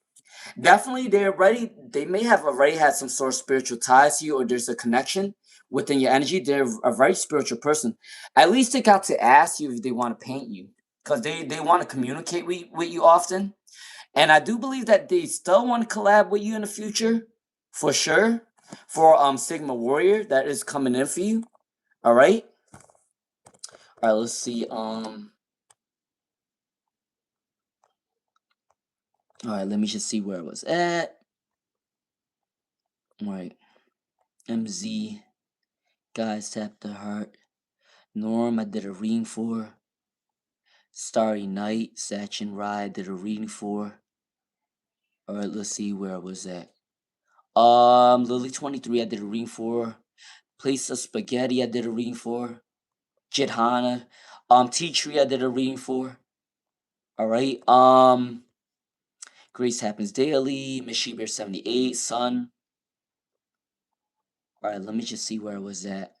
Definitely, they may have already had some sort of spiritual ties to you, or there's a connection within your energy. They're a very spiritual person. At least they got to ask you if they want to paint you, because they want to communicate with you often. And I do believe that they still want to collab with you in the future, for sure. For Sigma Warrior, that is coming in for you. All right. All right. Let's see. All right. Let me just see where it was at. All right. MZ, guys, tap the heart. Norm, I did a reading for. Starry Night, Sachin Rai, I did a reading for. All right. Let's see where I was at. Lily 23, I did a reading for. Place of Spaghetti, I did a reading for. Jidhana. Tea Tree, I did a reading for. All right. Grace Happens Daily, Miss Bear 78, Sun. All right, let me just see where I was at.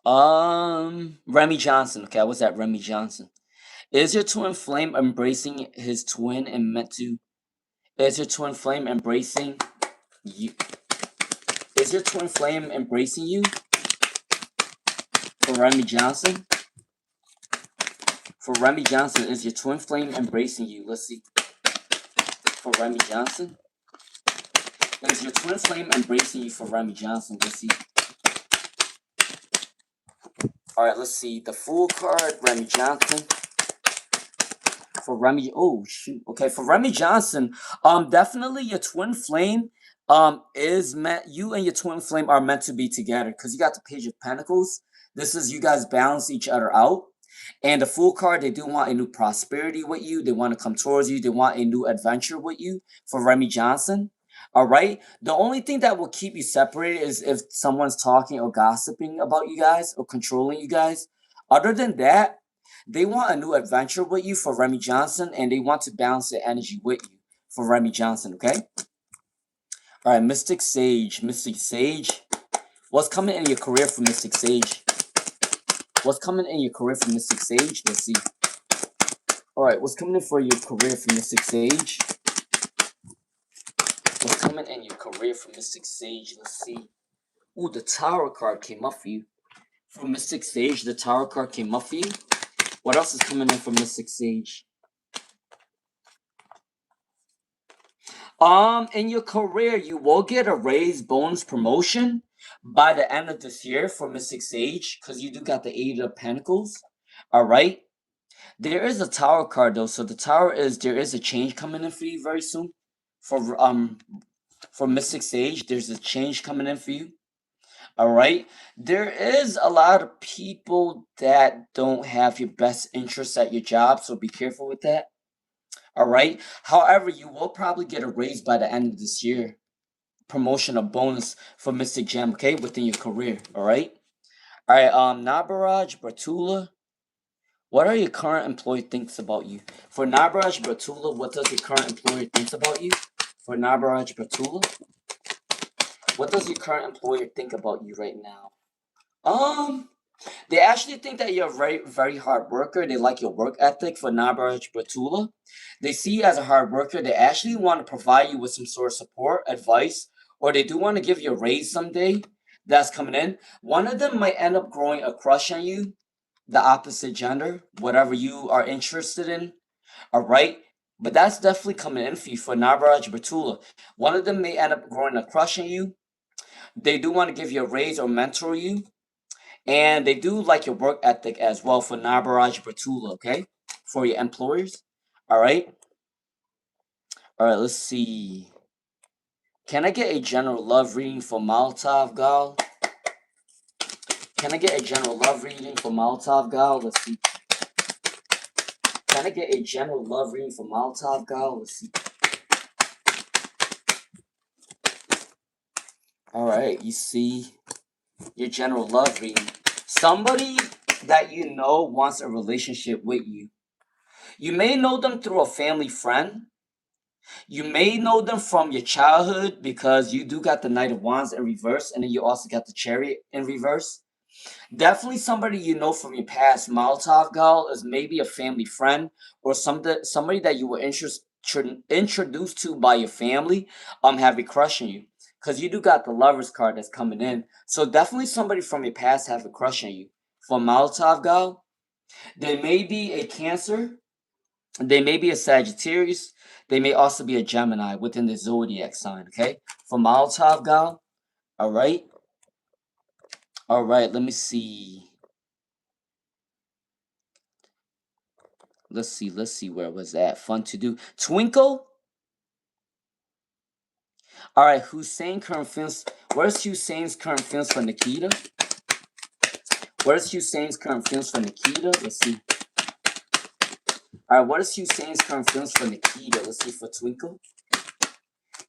Remy Johnson. Okay, I was at Remy Johnson. Is your twin flame embracing his twin and meant to? Is your twin flame embracing you? Is your twin flame embracing you? For Remy Johnson. For Remy Johnson, is your twin flame embracing you? Let's see. For Remy Johnson. Is your twin flame embracing you for Remy Johnson? Let's see. All right, let's see. The Fool card, Remy Johnson. For Remy, oh shoot. Okay, for Remy Johnson, definitely your twin flame, is meant. You and your twin flame are meant to be together because you got the Page of Pentacles. This is you guys balance each other out. And the Fool card, they do want a new prosperity with you. They want to come towards you. They want a new adventure with you for Remy Johnson. All right. The only thing that will keep you separated is if someone's talking or gossiping about you guys or controlling you guys. Other than that, they want a new adventure with you for Remy Johnson, and they want to balance the energy with you for Remy Johnson. Okay. All right. Mystic Sage. Mystic Sage. What's coming in your career for Mystic Sage? What's coming in your career for Mystic Sage? Let's see. All right, what's coming in for your career for Mystic Sage? What's coming in your career for Mystic Sage? Let's see. Ooh, the Tower card came up for you. For Mystic Sage, the Tower card came up for you. What else is coming in for Mystic Sage? In your career, you will get a raise, bonus, promotion by the end of this year for Mystic Sage, because you do got the Eight of Pentacles. All right. There is a Tower card though, so the Tower is there is a change coming in for you very soon. For Mystic Sage, there's a change coming in for you. All right. There is a lot of people that don't have your best interests at your job, so be careful with that. All right. However, you will probably get a raise by the end of this year. Promotion or bonus for Mystic Gem, okay, within your career. All right. All right. Nabaraj Bertula. What are your current employer thinks about you? For Nabaraj Bertula, what does your current employer thinks about you? For Nabaraj Bertula, what does your current employer think about you right now? They actually think that you're a very, very hard worker. They like your work ethic for Nabaraj Bertula. They see you as a hard worker. They actually want to provide you with some sort of support, advice, or they do want to give you a raise someday that's coming in. One of them might end up growing a crush on you, the opposite gender, whatever you are interested in. All right. But that's definitely coming in for you for Nabaraj Bertula. One of them may end up growing a crush on you. They do want to give you a raise or mentor you. And they do like your work ethic as well for Nabaraj Bertula, okay? For your employers. All right. All right, let's see. Can I get a general love reading for Molotov Gal? Can I get a general love reading for Molotov Gal? Let's see. Can I get a general love reading for Molotov Gal? Let's see. All right, you see your general love reading. Somebody that you know wants a relationship with you. You may know them through a family friend. You may know them from your childhood because you do got the Knight of Wands in reverse, and then you also got the Chariot in reverse. Definitely somebody you know from your past. Molotov Gal is maybe a family friend or somebody that you were introduced to by your family. Have a crush on you because you do got the Lovers card that's coming in. So definitely somebody from your past have a crush on you. For Molotov Gal, They may be a Cancer. They may be a Sagittarius. They may also be a Gemini within the zodiac sign. Okay, for Molotov Gal. All right, all right. Let me see. Let's see. Let's see where was that fun to do. Twinkle. All right, Hussein current films. Where's Hussein's current films for Nikita? Where's Hussein's current films for Nikita? Let's see. All right, what is Hussein's current films for Nikita? Let's see for Twinkle.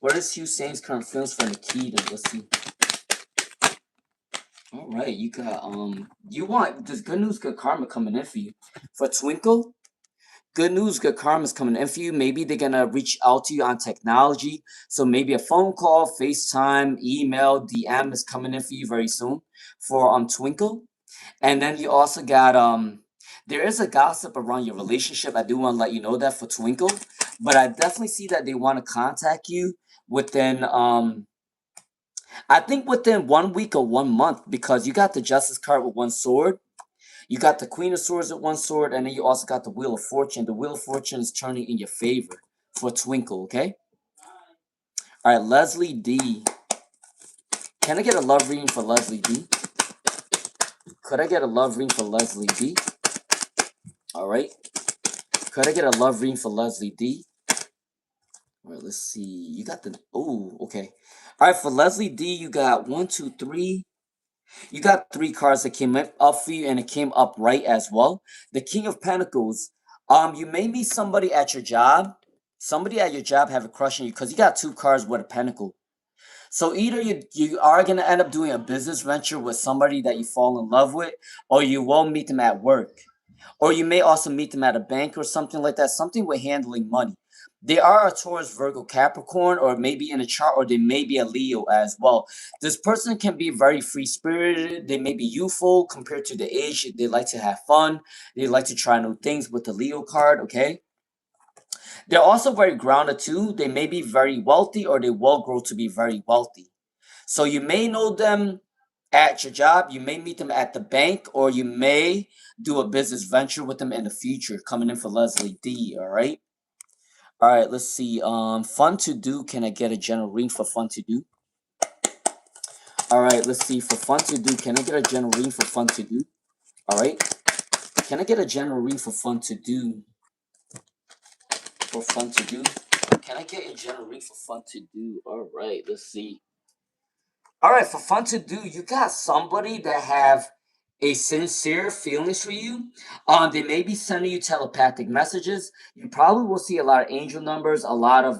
What is Hussein's current films for Nikita? Let's see. All right, you got you want this good news, good karma coming in for you. For Twinkle, good news, good karma is coming in for you. Maybe they're gonna reach out to you on technology. So maybe a phone call, FaceTime, email, DM is coming in for you very soon for Twinkle. And then you also got there is a gossip around your relationship. I do want to let you know that for Twinkle. But I definitely see that they want to contact you within I think within 1 week or 1 month, because you got the Justice card with one sword. You got the Queen of Swords with one sword, and then you also got the Wheel of Fortune. The Wheel of Fortune is turning in your favor for Twinkle, okay? All right, Leslie D. Can I get a love reading for Leslie D? Could I get a love reading for Leslie D? All right. Could I get a love reading for Leslie D? All right, let's see. You got the... Oh, okay. All right, for Leslie D, you got 1, 2, 3. You got 3 cards that came up for you, and it came up right as well. The King of Pentacles. You may meet somebody at your job. Somebody at your job have a crush on you because you got 2 cards with a pentacle. So either you are gonna end up doing a business venture with somebody that you fall in love with, or you will meet them at work, or you may also meet them at a bank or something like that. Something with handling money. They are a Taurus, Virgo, Capricorn, or maybe in a chart, or they may be a Leo as well. This person can be very free spirited. They may be youthful compared to the age. They like to have fun. They like to try new things with the Leo card. Okay. They're also very grounded too. They may be very wealthy, or they will grow to be very wealthy. So you may know them at your job, you may meet them at the bank, or you may do a business venture with them in the future. Coming in for Leslie D. All right. All right, let's see. Fun to do. Can I get a general reading for fun to do? All right, let's see. For fun to do, can I get a general reading for fun to do? All right. Can I get a general reading for fun to do? For fun to do? Can I get a general reading for fun to do? All right, let's see. All right, for fun to do, you got somebody that have a sincere feelings for you. They may be sending you telepathic messages. You probably will see a lot of angel numbers, a lot of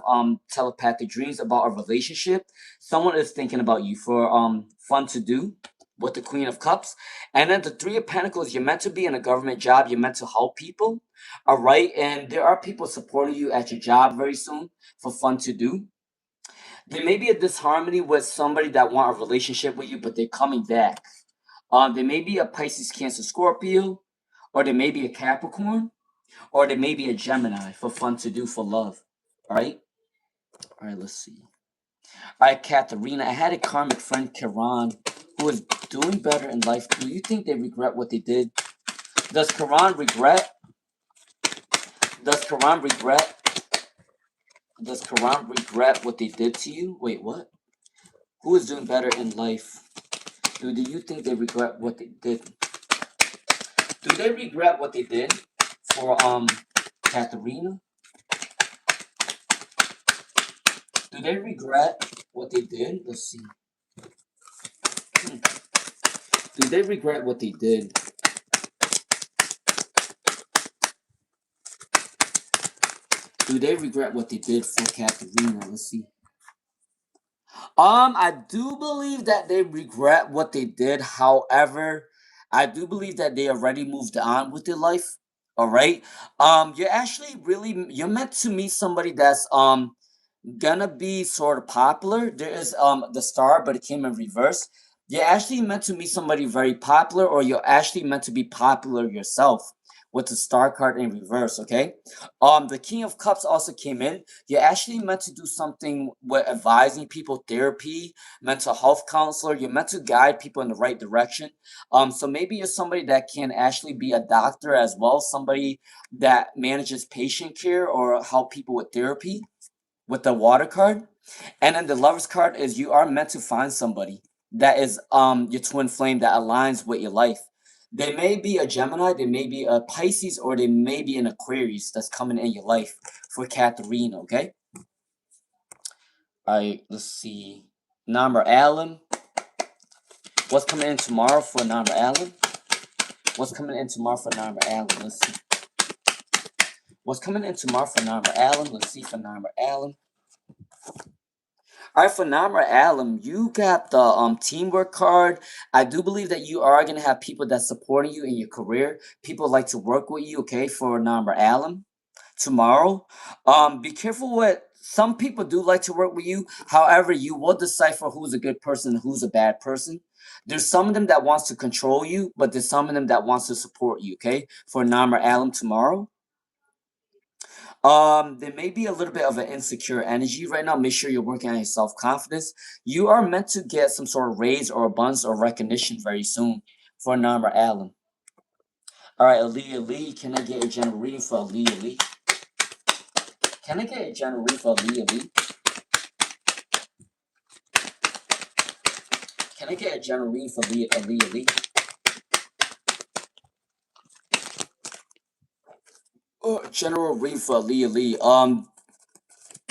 telepathic dreams about a relationship. Someone is thinking about you for fun to do with the Queen of Cups. And then the Three of Pentacles, you're meant to be in a government job, you're meant to help people. All right, and there are people supporting you at your job very soon for fun to do. There may be a disharmony with somebody that want a relationship with you, but they're coming back. There may be a Pisces, Cancer, Scorpio, or there may be a Capricorn, or there may be a Gemini for fun to do for love. All right? All right, let's see. All right, Katharina, I had a karmic friend, Karan, who is doing better in life. Do you think they regret what they did? Does Karan regret? Does Karan regret? Does Karan regret what they did to you? Wait, what? Who is doing better in life? Do you think they regret what they did? Do they regret what they did for Katharina? Do they regret what they did? Let's see. Do they regret what they did? Do they regret what they did for Katharina? Let's see. I do believe that they regret what they did. However, I do believe that they already moved on with their life. All right. You're actually you're meant to meet somebody that's gonna be sort of popular. There is the star, but it came in reverse. You're actually meant to meet somebody very popular, or you're actually meant to be popular yourself with the Star card in reverse, okay? The King of Cups also came in. You're actually meant to do something with advising people, therapy, mental health counselor. You're meant to guide people in the right direction. So maybe you're somebody that can actually be a doctor as well, somebody that manages patient care or help people with therapy with the water card. And then the Lovers card is you are meant to find somebody that is your twin flame that aligns with your life. They may be a Gemini, they may be a Pisces, or they may be an Aquarius that's coming in your life for Catherine, okay? Alright, let's see. Number Allen. What's coming in tomorrow for number Allen? What's coming in tomorrow for number Allen? Let's see. What's coming in tomorrow for number Allen? Let's see for number Allen. All right, for Namra Alum, you got the teamwork card. I do believe that you are gonna have people that's supporting you in your career. People like to work with you. Okay, for Namra Alum tomorrow. Be careful with some people do like to work with you. However, you will decipher who's a good person and who's a bad person. There's some of them that wants to control you, but there's some of them that wants to support you. Okay, for Namra Alum tomorrow. There may be a little bit of an insecure energy right now. Make sure you're working on your self-confidence. You are meant to get some sort of raise or abundance or recognition very soon for number Allen. All right, Aaliyah Lee, can I get a general reading for Aaliyah Lee? Can I get a general reading for Aaliyah Lee? Can I get a general reading for Aaliyah Lee? Oh, general reading for Aaliyah Lee.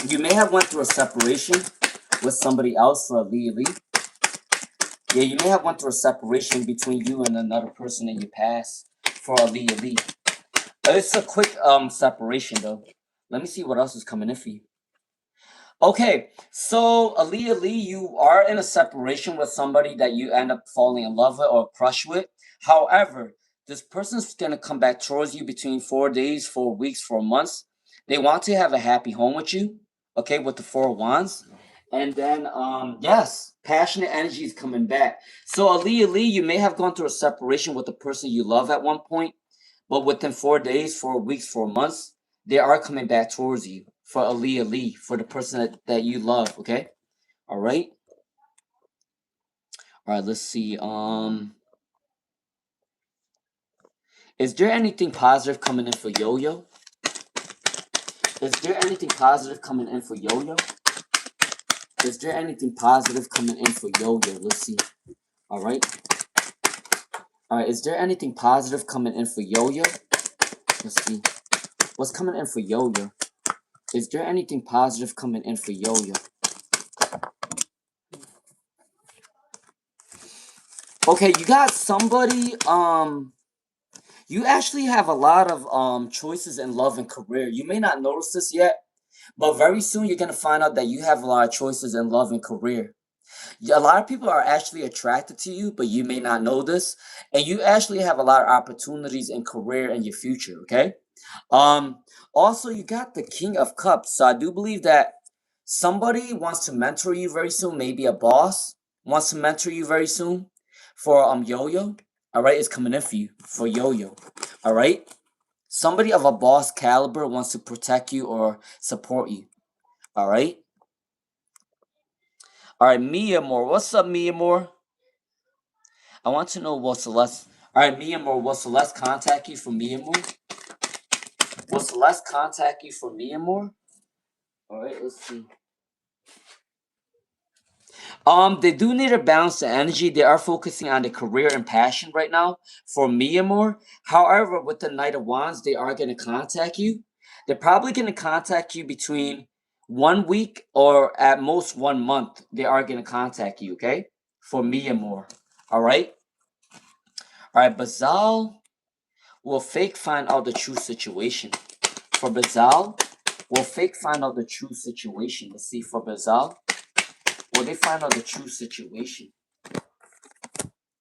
You may have went through a separation with somebody else for Aaliyah Lee. Yeah, you may have went through a separation between you and another person in your past for Aaliyah Lee. It's a quick separation though. Let me see what else is coming in for you. Okay, so Aaliyah Lee, you are in a separation with somebody that you end up falling in love with or crush with. However, this person's gonna come back towards you between 4 days, 4 weeks, 4 months. They want to have a happy home with you. Okay, with the Four of Wands. And then yes, passionate energy is coming back. So Aaliyah Lee, you may have gone through a separation with the person you love at one point. But within 4 days, 4 weeks, 4 months, they are coming back towards you for Aaliyah Lee, for the person that you love, okay? All right. All right, let's see. Is there anything positive coming in for Yo-Yo? Is there anything positive coming in for Yo-Yo? Is there anything positive coming in for Yo-Yo? Let's see. All right. All right, is there anything positive coming in for Yo-Yo? Let's see. What's coming in for Yo-Yo? Is there anything positive coming in for Yo-Yo? Okay, you got somebody, you actually have a lot of choices in love and career. You may not notice this yet, but very soon you're gonna find out that you have a lot of choices in love and career. A lot of people are actually attracted to you, but you may not know this, and you actually have a lot of opportunities in career in your future, okay? Um, Also you got the King of Cups. So I do believe that somebody wants to mentor you very soon, maybe a boss wants to mentor you very soon for Yo-Yo. All right, it's coming in for you for Yo-Yo. All right? Somebody of a boss caliber wants to protect you or support you. All right? All right, Mia Moore. What's up, Mia Moore? I want to know what Celeste. All right, Mia Moore. Will Celeste contact you for Mia Moore? Will Celeste contact you for Mia Moore? All right, let's see. They do need to balance the energy. They are focusing on the career and passion right now for Myanmar. However, with the Knight of Wands, they are going to contact you. They're probably going to contact you between 1 week or at most 1 month. They are going to contact you, okay? For Myanmar. All right? All right, Bazal will fake find out the true situation. For Bazal, will fake find out the true situation. Let's see, for Bazal. Will they find out the true situation?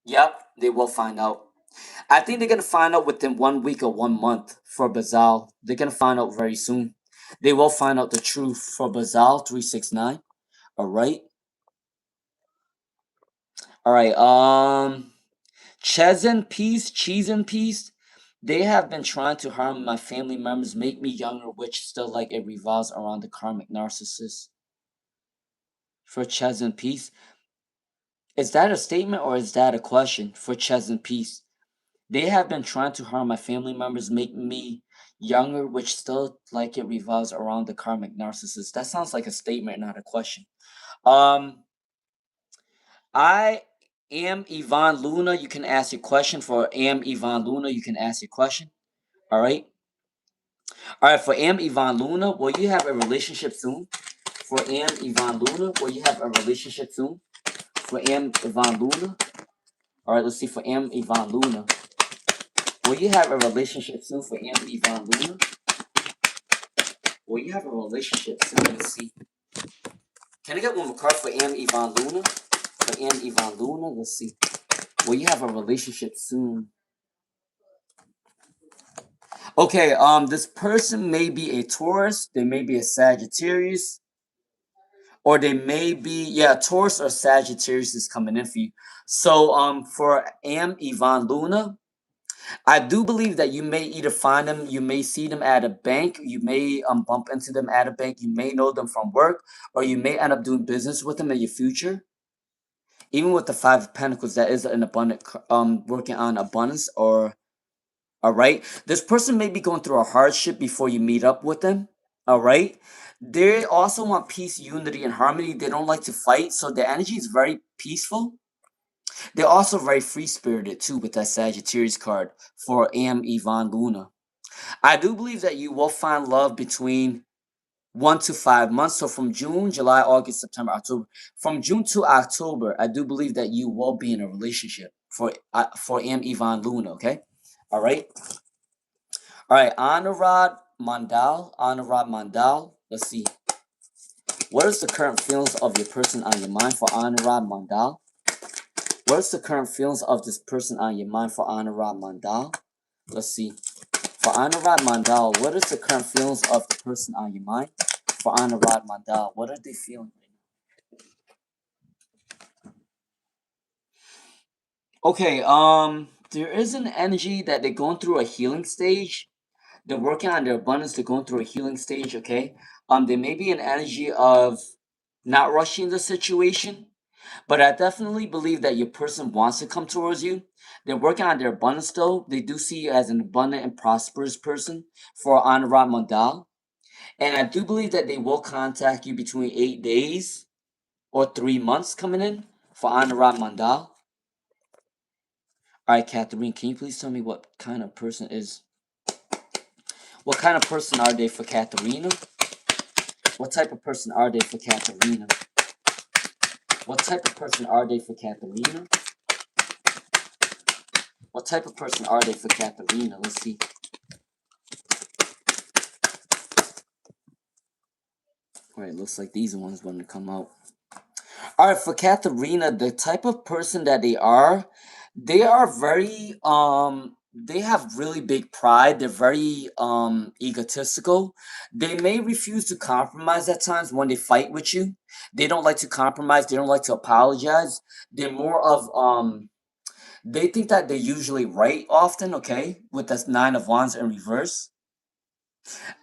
Yep, they will find out. I think they're gonna find out within 1 week or 1 month for Bazal. They're gonna find out very soon. They will find out the truth for Bazal 369. Alright. Alright, Cheese and Peace. They have been trying to harm my family members, make me younger, which still like it revolves around the karmic narcissist. For Ches and Peace. Is that a statement or is that a question? For Ches and Peace. They have been trying to harm my family members, make me younger, which still like it revolves around the karmic narcissist. That sounds like a statement, not a question. Um, I am Yvonne Luna. You can ask your question. For am Yvonne Luna, you can ask your question. All right. All right. For am Yvonne Luna, will you have a relationship soon? For am Yvonne Luna, will you have a relationship soon? For am Yvonne Luna. All right. Let's see. For am Yvonne Luna, will you have a relationship soon? For am Yvonne Luna. Will you have a relationship soon? Let's see. Can I get one more card for am Yvonne Luna? For am Yvonne Luna. Let's see. Will you have a relationship soon? Okay, this person may be a Taurus, they may be a Sagittarius, or they may be, yeah, Taurus or Sagittarius is coming in for you. So, for am Yvonne Luna, I do believe that you may either find them, you may see them at a bank, you may bump into them at a bank, you may know them from work, or you may end up doing business with them in your future. Even with the Five of Pentacles, that is an abundant, working on abundance or all right. This person may be going through a hardship before you meet up with them. All right. They also want peace, unity, and harmony. They don't like to fight. So the energy is very peaceful. They're also very free spirited too with that Sagittarius card for am Yvonne Luna. I do believe that you will find love between 1 to 5 months. So from June, July, August, September, October. From June to October, I do believe that you will be in a relationship for am Yvonne Luna. Okay. All right. All right, Anurad Mandal. Let's see. What is the current feelings of your person on your mind for Anurad Mandal? What is the current feelings of this person on your mind for Anurad Mandal? Let's see. For Anurad Mandal, what is the current feelings of the person on your mind for Anurad Mandal? What are they feeling right now? Okay, there is an energy that they're going through a healing stage. They're working on their abundance. They're going through a healing stage. Okay. There may be an energy of not rushing the situation, but I definitely believe that your person wants to come towards you. They're working on their abundance though. They do see you as an abundant and prosperous person for Anurad Mandal. And I do believe that they will contact you between 8 days or 3 months coming in for Anurad Mandal. All right, Catherine, can you please tell me what kind of person is, what kind of person are they for Katharina? What type of person are they for Katharina? What type of person are they for Katharina? What type of person are they for Katharina? Let's see. Alright, looks like these ones going to come out. Alright, for Katharina, the type of person that they are very they have really big pride. They're very egotistical. They may refuse to compromise at times when they fight with you. They don't like to compromise, they don't like to apologize. They're more of they think that they're usually right often, okay, with this Nine of Wands in reverse.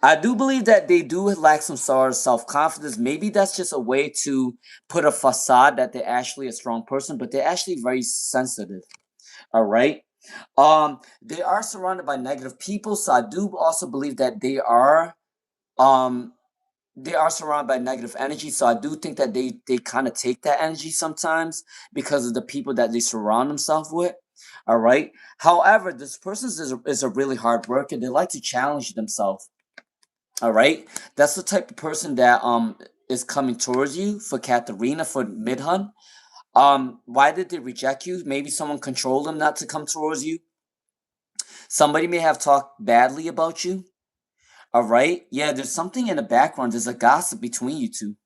I do believe that they do lack some sort of self-confidence. Maybe that's just a way to put a facade that they're actually a strong person, but they're actually very sensitive. All right. They are surrounded by negative people, so I do also believe that they are surrounded by negative energy. So I do think that they kind of take that energy sometimes because of the people that they surround themselves with. All right. However, this person is a really hard worker. They like to challenge themselves. All right. That's the type of person that is coming towards you for Katharina for Midhun. Why did they reject you? Maybe someone controlled them not to come towards you. Somebody may have talked badly about you. All right. Yeah, there's something in the background. There's a gossip between you two.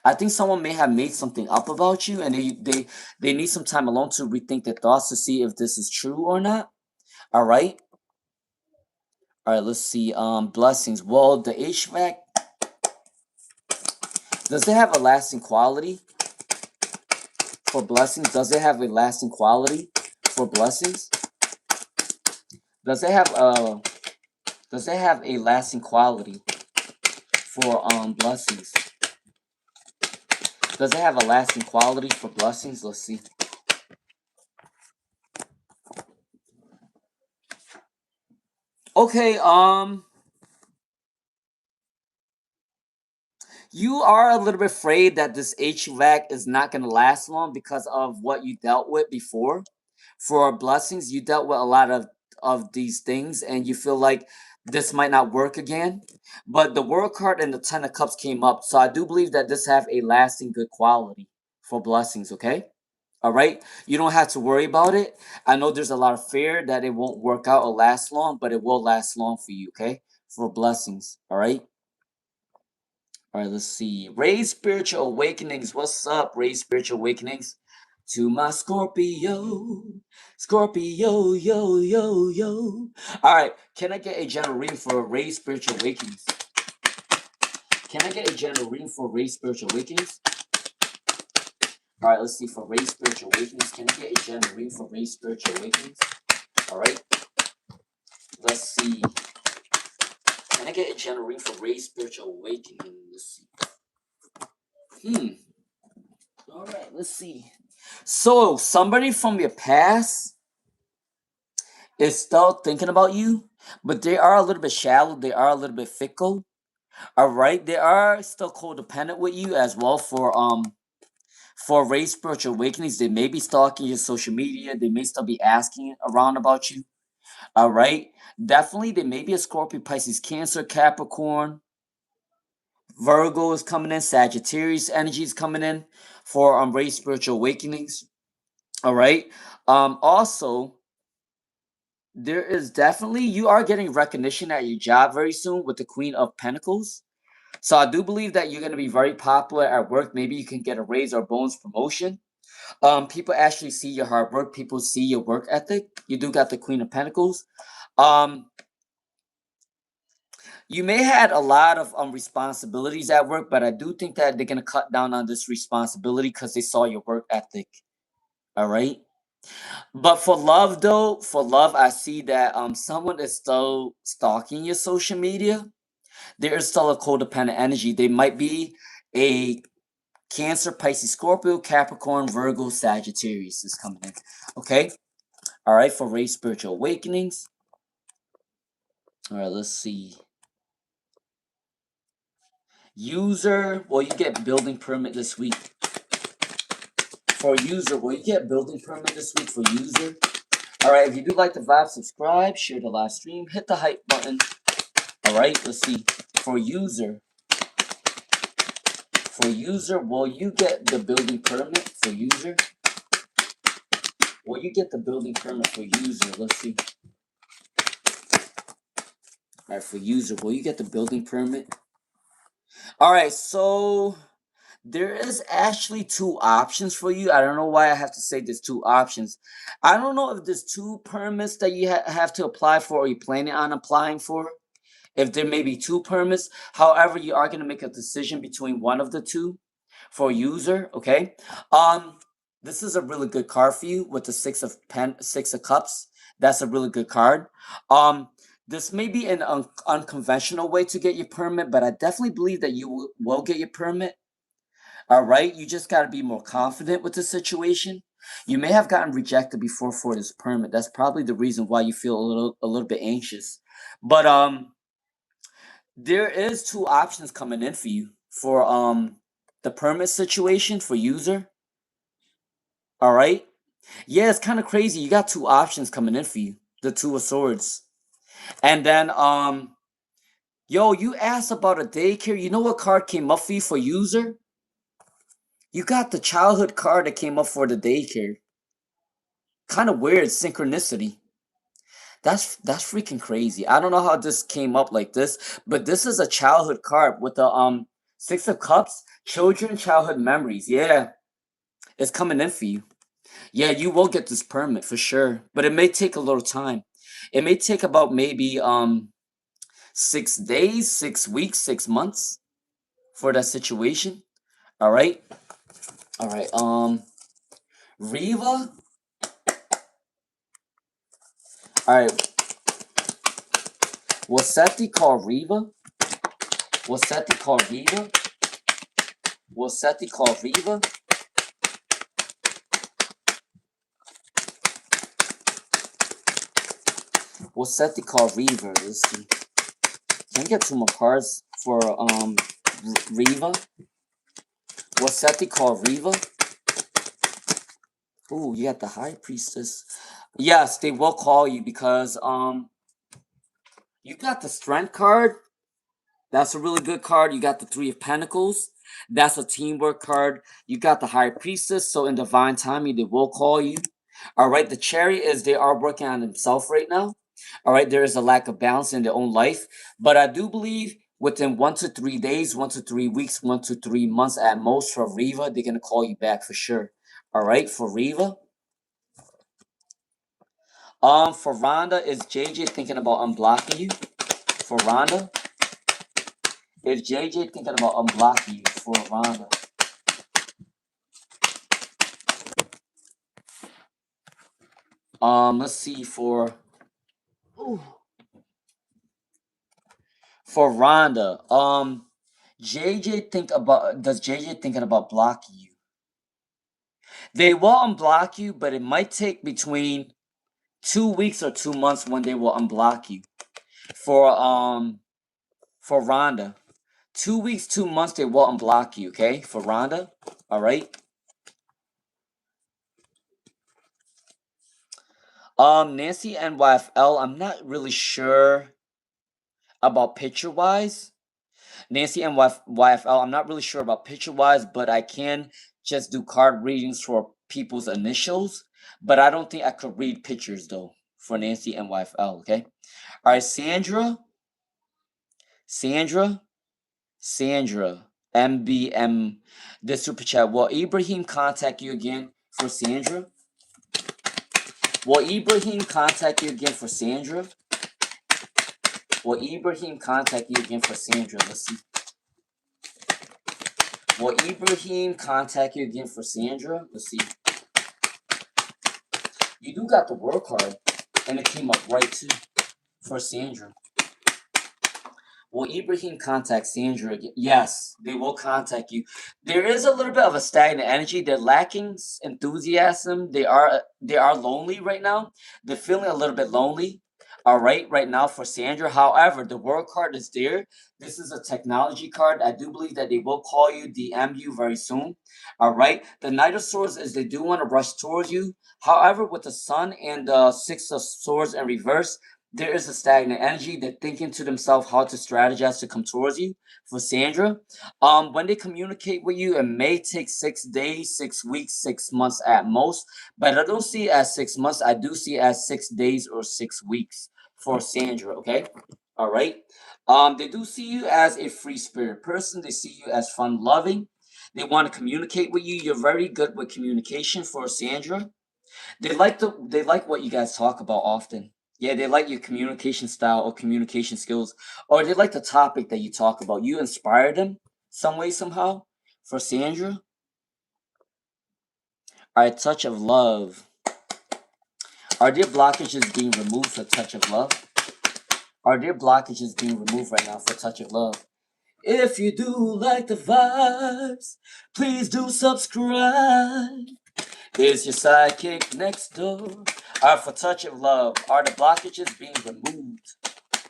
I think someone may have made something up about you, and they need some time alone to rethink their thoughts to see if this is true or not. All right. All right. Let's see. Blessings. Well, the HVAC, does it have a lasting quality for blessings? Does it have a lasting quality for blessings? Does it have a lasting quality for blessings? Does it have a lasting quality for blessings? Let's see. Okay, you are a little bit afraid that this HVAC is not going to last long because of what you dealt with before. For blessings, you dealt with a lot of these things, and you feel like this might not work again. But the World card and the Ten of Cups came up, so I do believe that this have a lasting good quality for blessings. Okay, all right. You don't have to worry about it. I know there's a lot of fear that it won't work out or last long, but it will last long for you. Okay, for blessings. All right. All right, let's see. Raise Spiritual Awakenings. What's up, Raise Spiritual Awakenings? To my Scorpio. Scorpio, yo, yo, yo. All right, can I get a general reading for Raise Spiritual Awakenings? Can I get a general reading for Raise Spiritual Awakenings? All right, let's see. For Raise Spiritual Awakenings, can I get a general reading for Raise Spiritual Awakenings? All right, let's see. Can I get a general reading for Raise Spiritual Awakening? Let's see. All right, let's see. So, somebody from your past is still thinking about you, but they are a little bit shallow. They are a little bit fickle. All right, they are still codependent with you as well for race spiritual awakenings. They may be stalking your social media. They may still be asking around about you. All right, definitely they may be a Scorpio, Pisces, Cancer, Capricorn, Virgo is coming in, Sagittarius energy is coming in for race spiritual awakenings. All right. Also, there is definitely you are getting recognition at your job very soon with the Queen of Pentacles. So I do believe that you're going to be very popular at work. Maybe you can get a raise or bonus promotion. People actually see your hard work. People see your work ethic. You do got the Queen of Pentacles. Um, you may had a lot of responsibilities at work, but I do think that they're going to cut down on this responsibility because they saw your work ethic. All right. But for love though, for love, I see that someone is still stalking your social media. There is still a codependent energy. They might be a Cancer, Pisces, Scorpio, Capricorn, Virgo, Sagittarius is coming in. Okay? All right, for race spiritual awakenings. All right, let's see. User, well, you get building permit this week. For user, will you get building permit this week for user? All right, if you do like the vibe, subscribe, share the live stream, hit the hype button. All right, let's see. For user, will you get the building permit for user? Will you get the building permit for user? Let's see. All right, for user, will you get the building permit? All right, so there is actually two options for you. I don't know why I have to say there's two options. I don't know if there's two permits that you have to apply for or you're planning on applying for. If there may be two permits, however, you are going to make a decision between one of the two for user. Okay. This is a really good card for you with the six of cups. That's a really good card. This may be an unconventional way to get your permit, but I definitely believe that you will get your permit. All right, you just got to be more confident with the situation. You may have gotten rejected before for this permit. That's probably the reason why you feel a little bit anxious. But there is two options coming in for you for the permit situation for user. All right. Yeah, it's kind of crazy. You got two options coming in for you. The Two of Swords. And then yo, you asked about a daycare. You know what card came up for you for user? You got the childhood card that came up for the daycare. Kind of weird synchronicity. That's freaking crazy. I don't know how this came up like this, but this is a childhood card with the Six of Cups, children, childhood memories. Yeah, it's coming in for you. Yeah, you will get this permit for sure, but it may take a little time. It may take about maybe 6 days, 6 weeks, 6 months for that situation. All right. All right. Riva. All right. Wasetti called Riva. Wasetti called Riva. Wasetti called Riva. Wasetti called Riva. Let's see. Can I get two more cards for Riva? Wasetti called Riva. Ooh, you got the High Priestess. Yes, they will call you because you got the Strength card. That's a really good card. You got the Three of Pentacles. That's a teamwork card. You got the High Priestess. So in divine timing, they will call you. All right. The Chariot is they are working on themselves right now. All right. There is a lack of balance in their own life. But I do believe within 1 to 3 days, 1 to 3 weeks, 1 to 3 months at most for Riva, they're going to call you back for sure. All right. For Riva. For Rhonda, is JJ thinking about unblocking you? For Rhonda? Is JJ thinking about unblocking you for Rhonda? Let's see ooh, for Rhonda. Does JJ thinking about blocking you? They will unblock you, but it might take between 2 weeks or 2 months when they will unblock you. For Rhonda. 2 weeks, 2 months they will unblock you, okay? For Rhonda. Alright. Nancy NYFL, I'm not really sure about picture wise. Nancy NYFL, I'm not really sure about picture wise, but I can just do card readings for people's initials. But I don't think I could read pictures though for Nancy NYFL, okay? All right, Sandra, MBM, the super chat. Will Ibrahim contact you again for Sandra? Will Ibrahim contact you again for Sandra? Will Ibrahim contact you again for Sandra? Let's see. Will Ibrahim contact you again for Sandra? Let's see. You do got the World card, and it came up right too for Sandra. Will Ibrahim contact Sandra again? Yes, they will contact you. There is a little bit of a stagnant energy. They're lacking enthusiasm. They are lonely right now. They're feeling a little bit lonely. All right now for Sandra. However, the World card is there. This is a technology card. I do believe that they will call you, DM you very soon. All right. The Knight of Swords is they do want to rush towards you. However, with the Sun and the Six of Swords in reverse, there is a stagnant energy. They're thinking to themselves how to strategize to come towards you. For Sandra, when they communicate with you, it may take 6 days, 6 weeks, 6 months at most. But I don't see it as 6 months. I do see it as 6 days or 6 weeks for Sandra. Okay, all right. They do see you as a free spirit person. They see you as fun loving. They want to communicate with you. You're very good with communication for Sandra. They like what you guys talk about often. Yeah, they like your communication style or communication skills, or they like the topic that you talk about. You inspire them some way, somehow. For Sandra, all right, touch of love. Are there blockages being removed for touch of love? Are there blockages being removed right now for touch of love? If you do like the vibes, please do subscribe. Here's your sidekick next door. All right, for touch of love, are the blockages being removed?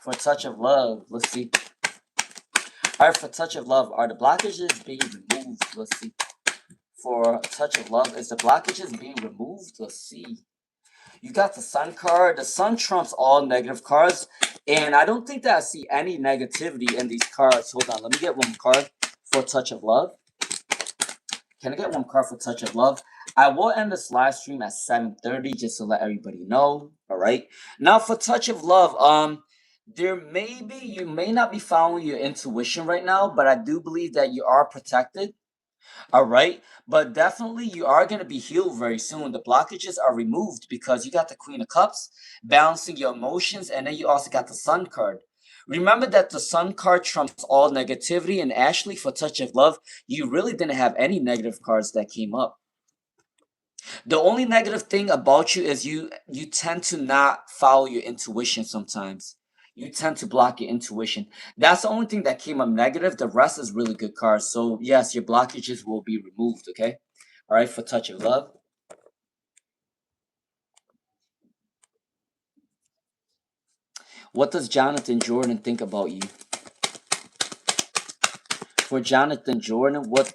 For touch of love, let's see. All right, for touch of love, are the blockages being removed? Let's see. For touch of love, is the blockages being removed? Let's see. You got the Sun card. The Sun trumps all negative cards, and I don't think that I see any negativity in these cards. Hold on, let me get one card for touch of love. Can I get one card for touch of love? I will end this live stream at 7:30 just to let everybody know. All right. Now for touch of love, you may not be following your intuition right now, but I do believe that you are protected. All right. But definitely you are going to be healed very soon. The blockages are removed because you got the Queen of Cups balancing your emotions, and then you also got the Sun card. Remember that the Sun card trumps all negativity, and Ashley, for touch of love, you really didn't have any negative cards that came up. The only negative thing about you is you tend to not follow your intuition sometimes. You tend to block your intuition. That's the only thing that came up negative. The rest is really good cards. So yes, your blockages will be removed. Okay. All right. For touch of love. What does Jonathan Jordan think about you? For Jonathan Jordan, what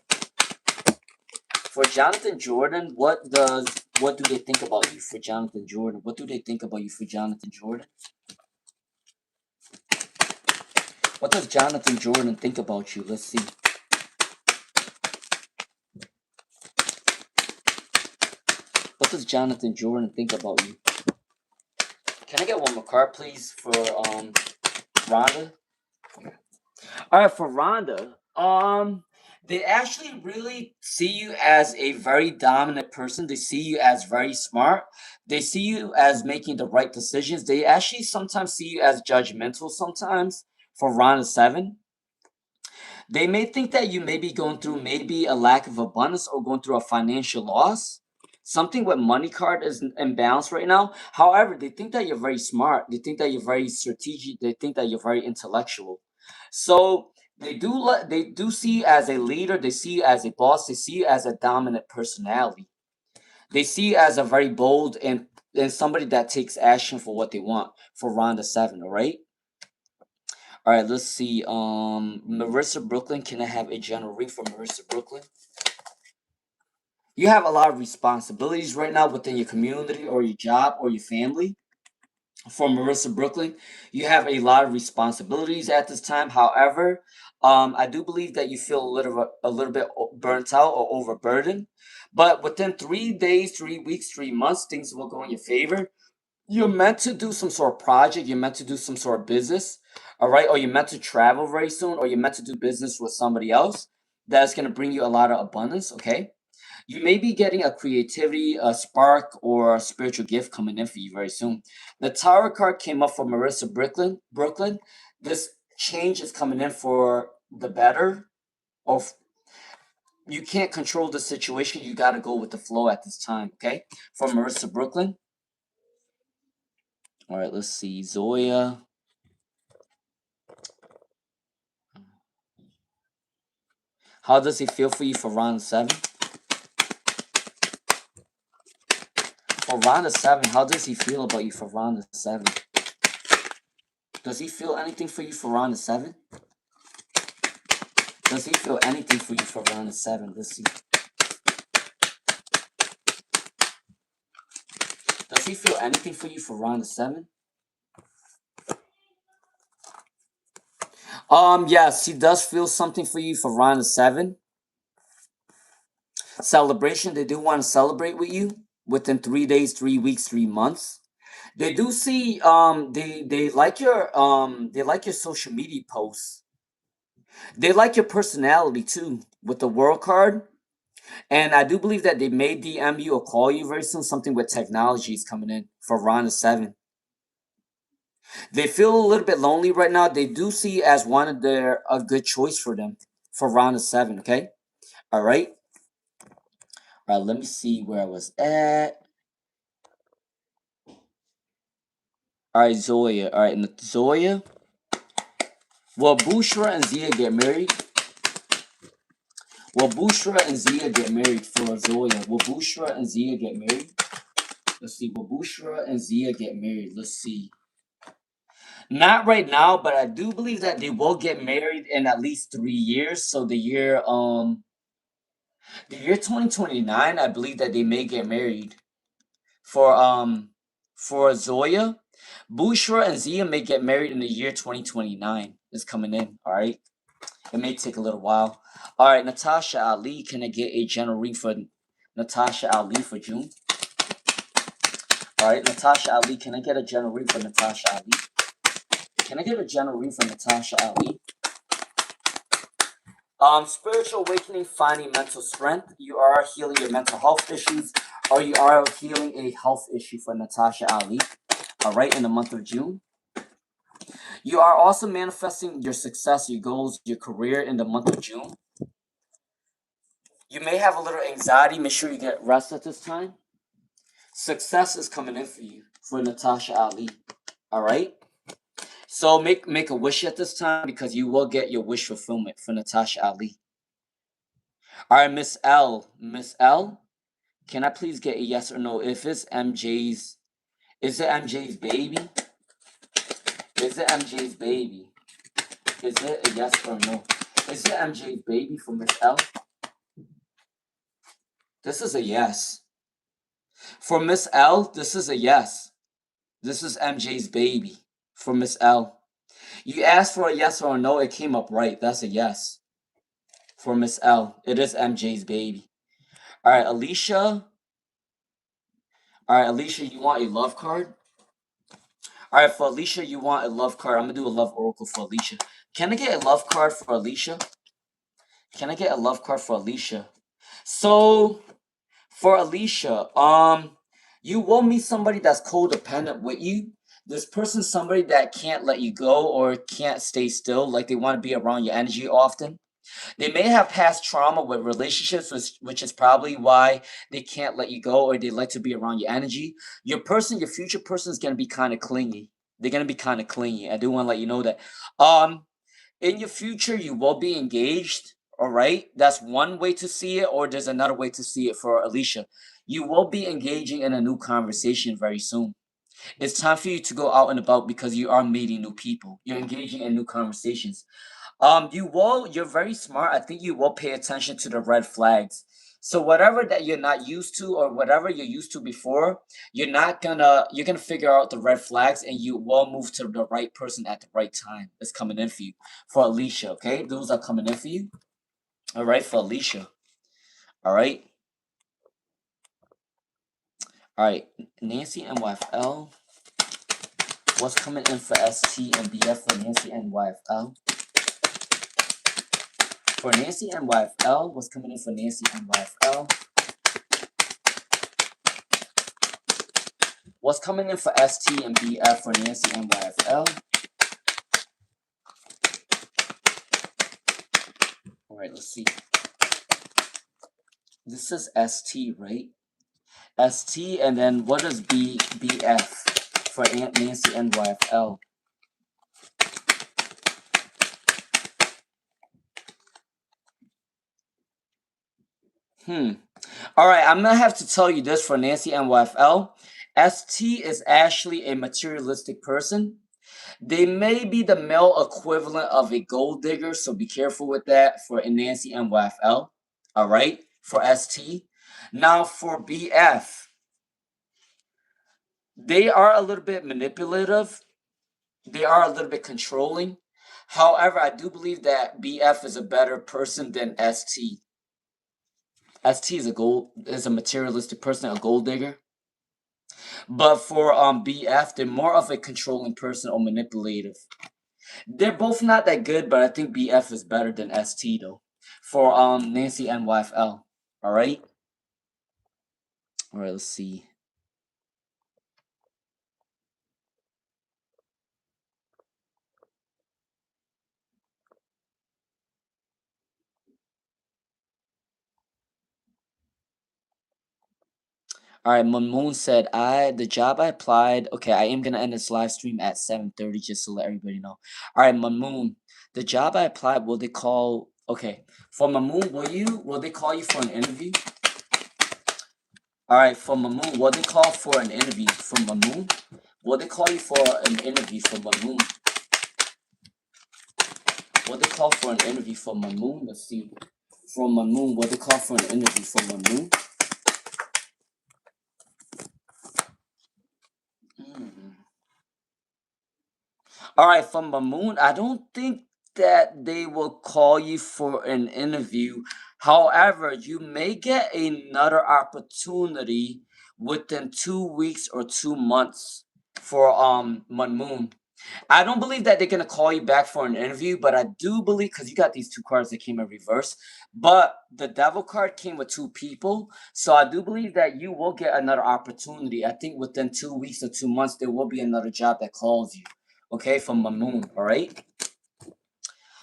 do they think about you? For Jonathan Jordan, what do they think about you? For Jonathan Jordan, what does Jonathan Jordan think about you? Let's see. What does Jonathan Jordan think about you? Can I get one more card, please, for Rhonda? All right, for Rhonda, they actually really see you as a very dominant person. They see you as very smart. They see you as making the right decisions. They actually sometimes see you as judgmental. Sometimes for Rhonda 7, they may think that you may be going through maybe a lack of abundance or going through a financial loss. Something with money card is imbalanced right now. However, they think that you're very smart. They think that you're very strategic. They think that you're very intellectual. So they do see you as a leader. They see you as a boss. They see you as a dominant personality. They see you as a very bold and somebody that takes action for what they want. For Rhonda 7, all right. All right, let's see. Marissa Brooklyn, can I have a general read for Marissa Brooklyn? You have a lot of responsibilities right now within your community or your job or your family. For Marissa Brooklyn, you have a lot of responsibilities at this time. However, I do believe that you feel a little bit burnt out or overburdened. But within 3 days, 3 weeks, 3 months, things will go in your favor. You're meant to do some sort of project, you're meant to do some sort of business, all right, or you're meant to travel very soon, or you're meant to do business with somebody else that's going to bring you a lot of abundance. Okay, you may be getting a creativity, a spark, or a spiritual gift coming in for you very soon. The Tower card came up for Marissa Brooklyn. This change is coming in for the better. Of You can't control the situation, you got to go with the flow at this time. Okay, for Marissa Brooklyn. All right, let's see. Zoya. How does it feel for you for round 7? For round 7, how does he feel about you for round 7? Does he feel anything for you for round 7? Does he feel anything for you for round 7? Let's see. Does he feel anything for you for round 7? Yes, he does feel something for you for round 7. Celebration, they do want to celebrate with you within 3 days, 3 weeks, 3 months. They do see they like your social media posts. They like your personality too with the world card. And I do believe that they may DM you or call you very soon. Something with technology is coming in for round 7. They feel a little bit lonely right now. They do see as one of their a good choice for them for round 7. Okay, all right, all right. Let me see where I was at. All right, Zoya. All right, and Zoya. Will Bushra and Zia get married? Will Bushra and Zia get married for Zoya? Will Bushra and Zia get married? Let's see. Will Bushra and Zia get married? Let's see. Not right now, but I do believe that they will get married in at least 3 years. So the year 2029, I believe that they may get married. For Zoya, Bushra and Zia may get married in the year 2029. Is coming in. All right. It may take a little while. All right, Natasha Ali, can I get a general read for Natasha Ali for June? All right, Natasha Ali, can I get a general read for Natasha Ali? Can I get a general read for Natasha Ali? Spiritual awakening, finding mental strength. You are healing your mental health issues, or you are healing a health issue for Natasha Ali. All right, in the month of June. You are also manifesting your success, your goals, your career in the month of June. You may have a little anxiety. Make sure you get rest at this time. Success is coming in for you for Natasha Ali. All right. So make a wish at this time because you will get your wish fulfillment for Natasha Ali. All right, Miss L. Miss L, can I please get a yes or no? If it's MJ's, is it MJ's baby? Is it MJ's baby? Is it a yes or no? Is it MJ's baby for Miss L? This is a yes. For Miss L, this is a yes. This is MJ's baby for Miss L. You asked for a yes or a no, it came up right. That's a yes. For Miss L, it is MJ's baby. All right, Alicia. All right, Alicia, you want a love card? All right, for Alicia, you want a love card. I'm gonna do a love oracle for Alicia. Can I get a love card for Alicia? Can I get a love card for Alicia? So, for Alicia, you will meet somebody that's codependent with you. This person's somebody that can't let you go or can't stay still, like they want to be around your energy often. They may have past trauma with relationships, which is probably why they can't let you go or they like to be around your energy. Your person, your future person is going to be kind of clingy. They're going to be kind of clingy. I do want to let you know that. In your future, you will be engaged. All right. That's one way to see it, or there's another way to see it for Alicia. You will be engaging in a new conversation very soon. It's time for you to go out and about because you are meeting new people. You're engaging in new conversations. You're very smart. I think you will pay attention to the red flags. So whatever that you're not used to or whatever you're used to before, you're gonna figure out the red flags and you will move to the right person at the right time. It's coming in for you. For Alicia, okay? Those are coming in for you. All right, for Alicia. All right. All right. Nancy NYFL. What's coming in for ST and BF for Nancy NYFL? For Nancy NYFL, what's coming in for Nancy NYFL? What's coming in for ST and BF for Nancy NYFL? All right, let's see. This is ST, right? ST, and then what is BF for Nancy NYFL? All right, I'm gonna have to tell you this for Nancy NYFL. ST is actually a materialistic person. They may be the male equivalent of a gold digger, so be careful with that for Nancy NYFL. All right, for ST. Now for BF, they are a little bit manipulative. They are a little bit controlling. However, I do believe that BF is a better person than ST. ST is a materialistic person, a gold digger. But for BF, they're more of a controlling person or manipulative. They're both not that good, but I think BF is better than ST though. For Nancy NYFL. Alright? Alright, let's see. All right, Mamoon said, the job I applied, okay, I am gonna end this live stream at 7:30 just to let everybody know. All right, Mamoon, the job I applied, will they call, okay, for Mamoon, will they call you for an interview? All right, for Mamoon, will they call for an interview for Mamoon? Will they call you for an interview for Mamoon? Will they call for an interview for Mamoon? Let's see. For Mamoon, will they call for an interview for Mamoon? Mm. All right, from Mamoon, I don't think that they will call you for an interview. However, you may get another opportunity within 2 weeks or 2 months for Mamoon. I don't believe that they're gonna call you back for an interview, but I do believe because you got these two cards that came in reverse. But the devil card came with two people, so I do believe that you will get another opportunity. I think within 2 weeks or 2 months there will be another job that calls you. Okay, from Mamoon. All right.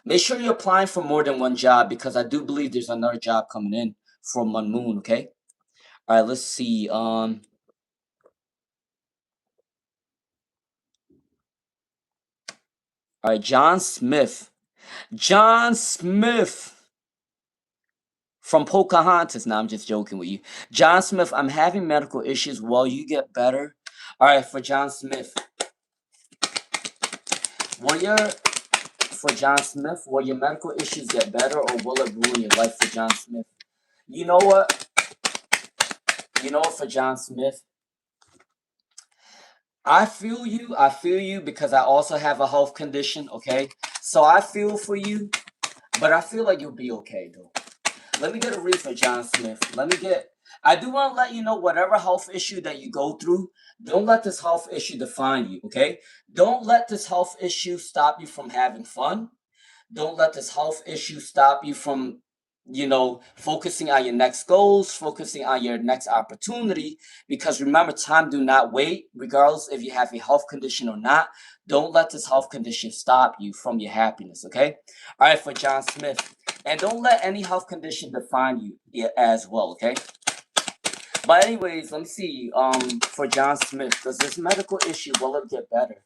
Make sure you're applying for more than one job because I do believe there's another job coming in from Mamoon. Okay. All right. Let's see. All right, John Smith. John Smith from Pocahontas. Now I'm just joking with you. John Smith, I'm having medical issues. Will you get better? All right, for John Smith. Will your for John Smith, will your medical issues get better or will it ruin your life for John Smith? You know what? You know what for John Smith? I feel you because I also have a health condition, okay? So I feel for you, but I feel like you'll be okay though. Let me get a read for John Smith. I do want to let you know whatever health issue that you go through, don't let this health issue define you, okay? Don't let this health issue stop you from having fun. Don't let this health issue stop you from, focusing on your next goals, focusing on your next opportunity. Because remember, time do not wait, regardless if you have a health condition or not. Don't let this health condition stop you from your happiness, okay? All right, for John Smith. And don't let any health condition define you as well, okay? But anyways, let me see. For John Smith, does this medical issue, will it get better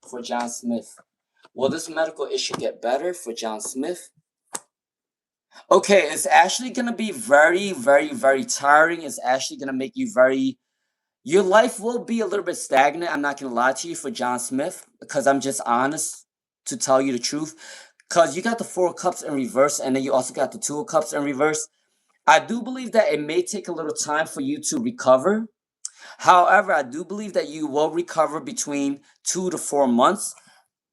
for John Smith? Will this medical issue get better for John Smith? Okay, it's actually gonna be very, very, very tiring. It's actually gonna make you very. Your life will be a little bit stagnant. I'm not gonna lie to you for John Smith because I'm just honest to tell you the truth. Because you got the Four of Cups in reverse, and then you also got the Two of Cups in reverse. I do believe that it may take a little time for you to recover. However, I do believe that you will recover between 2 to 4 months.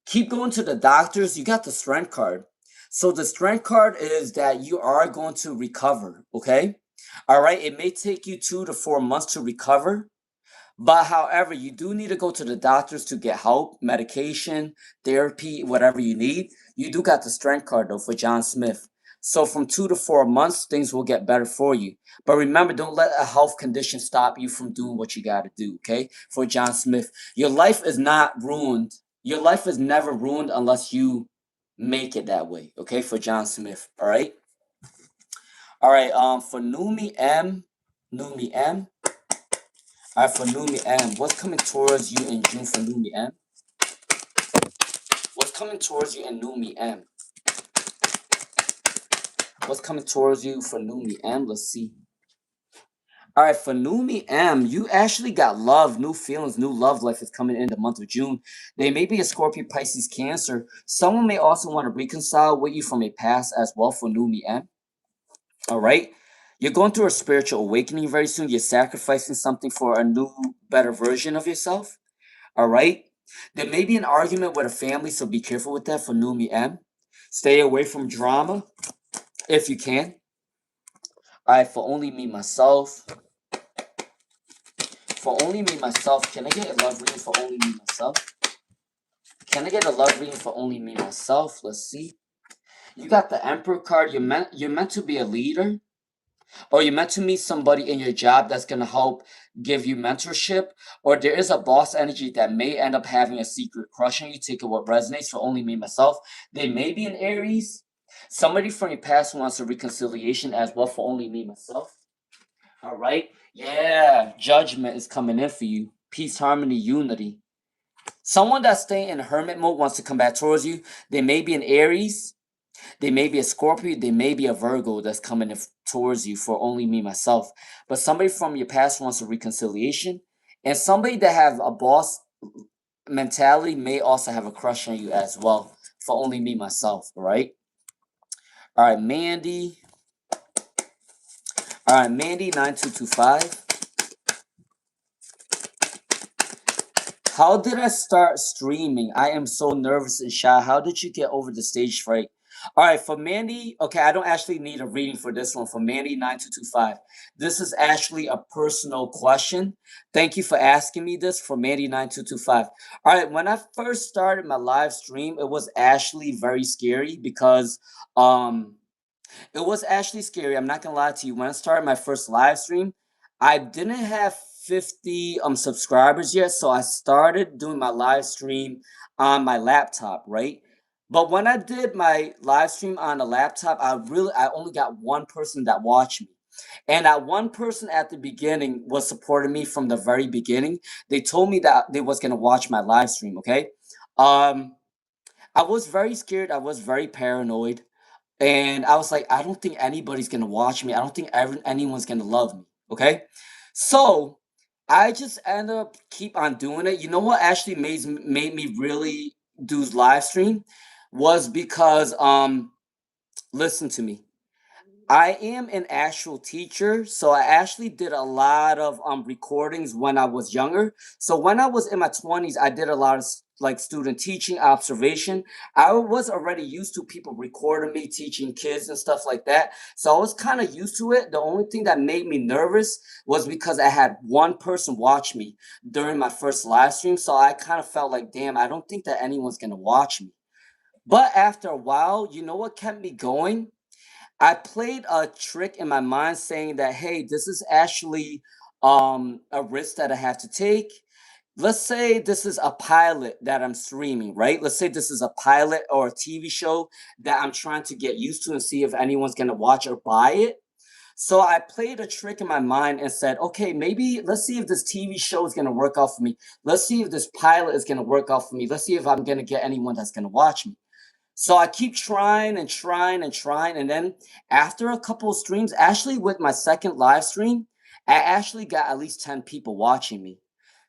Keep going to the doctors. You got the strength card. So the strength card is that you are going to recover, okay? All right, it may take you 2 to 4 months to recover, but however, you do need to go to the doctors to get help, medication, therapy, whatever you need. You do got the strength card though for John Smith. So from 2 to 4 months, things will get better for you. But remember, don't let a health condition stop you from doing what you got to do, okay? For John Smith, your life is not ruined. Your life is never ruined unless you make it that way, okay? For John Smith, all right? All right, for Numi M. All right, for Numi M, what's coming towards you in June for Numi M? What's coming towards you in Numi M? What's coming towards you for Numi M? Let's see. All right, for Numi M, you actually got love, new feelings, new love life is coming in the month of June. They may be a Scorpio, Pisces, Cancer. Someone may also want to reconcile with you from a past as well for Numi M. All right. You're going through a spiritual awakening very soon. You're sacrificing something for a new, better version of yourself. All right. There may be an argument with a family, so be careful with that for Numi M. Stay away from drama if you can. All right. For only me, myself. For only me, myself. Can I get a love reading for only me, myself? Can I get a love reading for only me, myself? Let's see. You got the Emperor card. You're meant to be a leader. Or you're meant to meet somebody in your job that's going to help give you mentorship, or there is a boss energy that may end up having a secret crush on you. Take it what resonates for only me, myself. They may be an Aries. Somebody from your past wants a reconciliation as well for only me, myself. All right. Yeah. Judgment is coming in for you. Peace, harmony, unity. Someone that's staying in hermit mode wants to come back towards you. They may be an Aries. They may be a Scorpio, they may be a Virgo that's coming towards you for only me, myself. But somebody from your past wants a reconciliation. And somebody that have a boss mentality may also have a crush on you as well for only me, myself, all right? All right, Mandy. All right, Mandy 9225. How did I start streaming? I am so nervous and shy. How did you get over the stage fright? All right, for Mandy, okay, I don't actually need a reading for this one. For Mandy 9225, this is actually a personal question. Thank you for asking me this for Mandy 9225. All right, when I first started my live stream, it was actually very scary because it was actually scary. I'm not gonna lie to you. When I started my first live stream, I didn't have 50 subscribers yet, so I started doing my live stream on my laptop, right? But when I did my live stream on a laptop, I only got one person that watched me. And that one person at the beginning was supporting me from the very beginning. They told me that they was gonna watch my live stream, okay? Um I was very scared. I was very paranoid. And I was like, I don't think anybody's gonna watch me. I don't think anyone's gonna love me. Okay. So I just end up keep on doing it. You know what actually made me really do live stream was because listen to me. I am an actual teacher, so I actually did a lot of recordings when I was younger. So when I was in my 20s, I did a lot of like student teaching, observation. I was already used to people recording me teaching kids and stuff like that. So I was kind of used to it. The only thing that made me nervous was because I had one person watch me during my first live stream. So I kind of felt like, damn, I don't think that anyone's gonna watch me. But after a while, you know what kept me going? I played a trick in my mind saying that, hey, this is actually a risk that I have to take. Let's say this is a pilot that I'm streaming, right? Let's say this is a pilot or a TV show that I'm trying to get used to and see if anyone's gonna watch or buy it. So I played a trick in my mind and said, okay, maybe let's see if this TV show is gonna work out for me. Let's see if this pilot is gonna work out for me. Let's see if I'm gonna get anyone that's gonna watch me. So I keep trying and trying and trying. And then after a couple of streams, actually with my second live stream, I actually got at least 10 people watching me.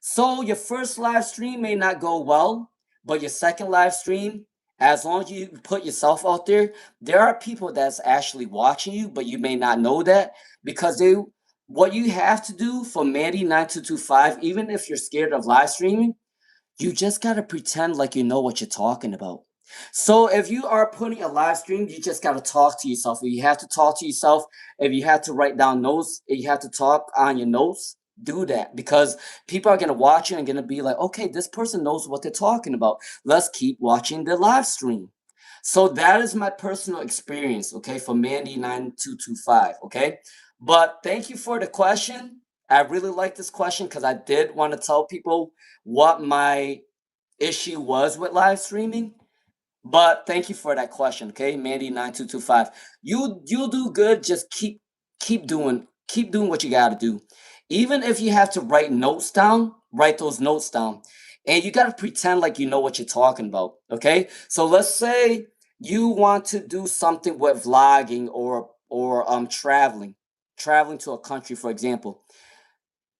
So your first live stream may not go well, but your second live stream, as long as you put yourself out there are people that's actually watching you, but you may not know that because they what you have to do for Mandy 9225, even if you're scared of live streaming, you just gotta pretend like you know what you're talking about. So if you are putting a live stream, you just gotta talk to yourself. If you have to talk to yourself, if you have to write down notes, if you have to talk on your notes, do that because people are gonna watch you and gonna be like, okay, this person knows what they're talking about. Let's keep watching the live stream. So that is my personal experience, okay, for Mandy9225, okay? But thank you for the question. I really like this question because I did want to tell people what my issue was with live streaming. But thank you for that question, okay? Mandy9225. You'll do good. Just keep doing what you gotta do. Even if you have to write notes down, write those notes down. And you gotta pretend like you know what you're talking about. Okay? So let's say you want to do something with vlogging or traveling to a country, for example.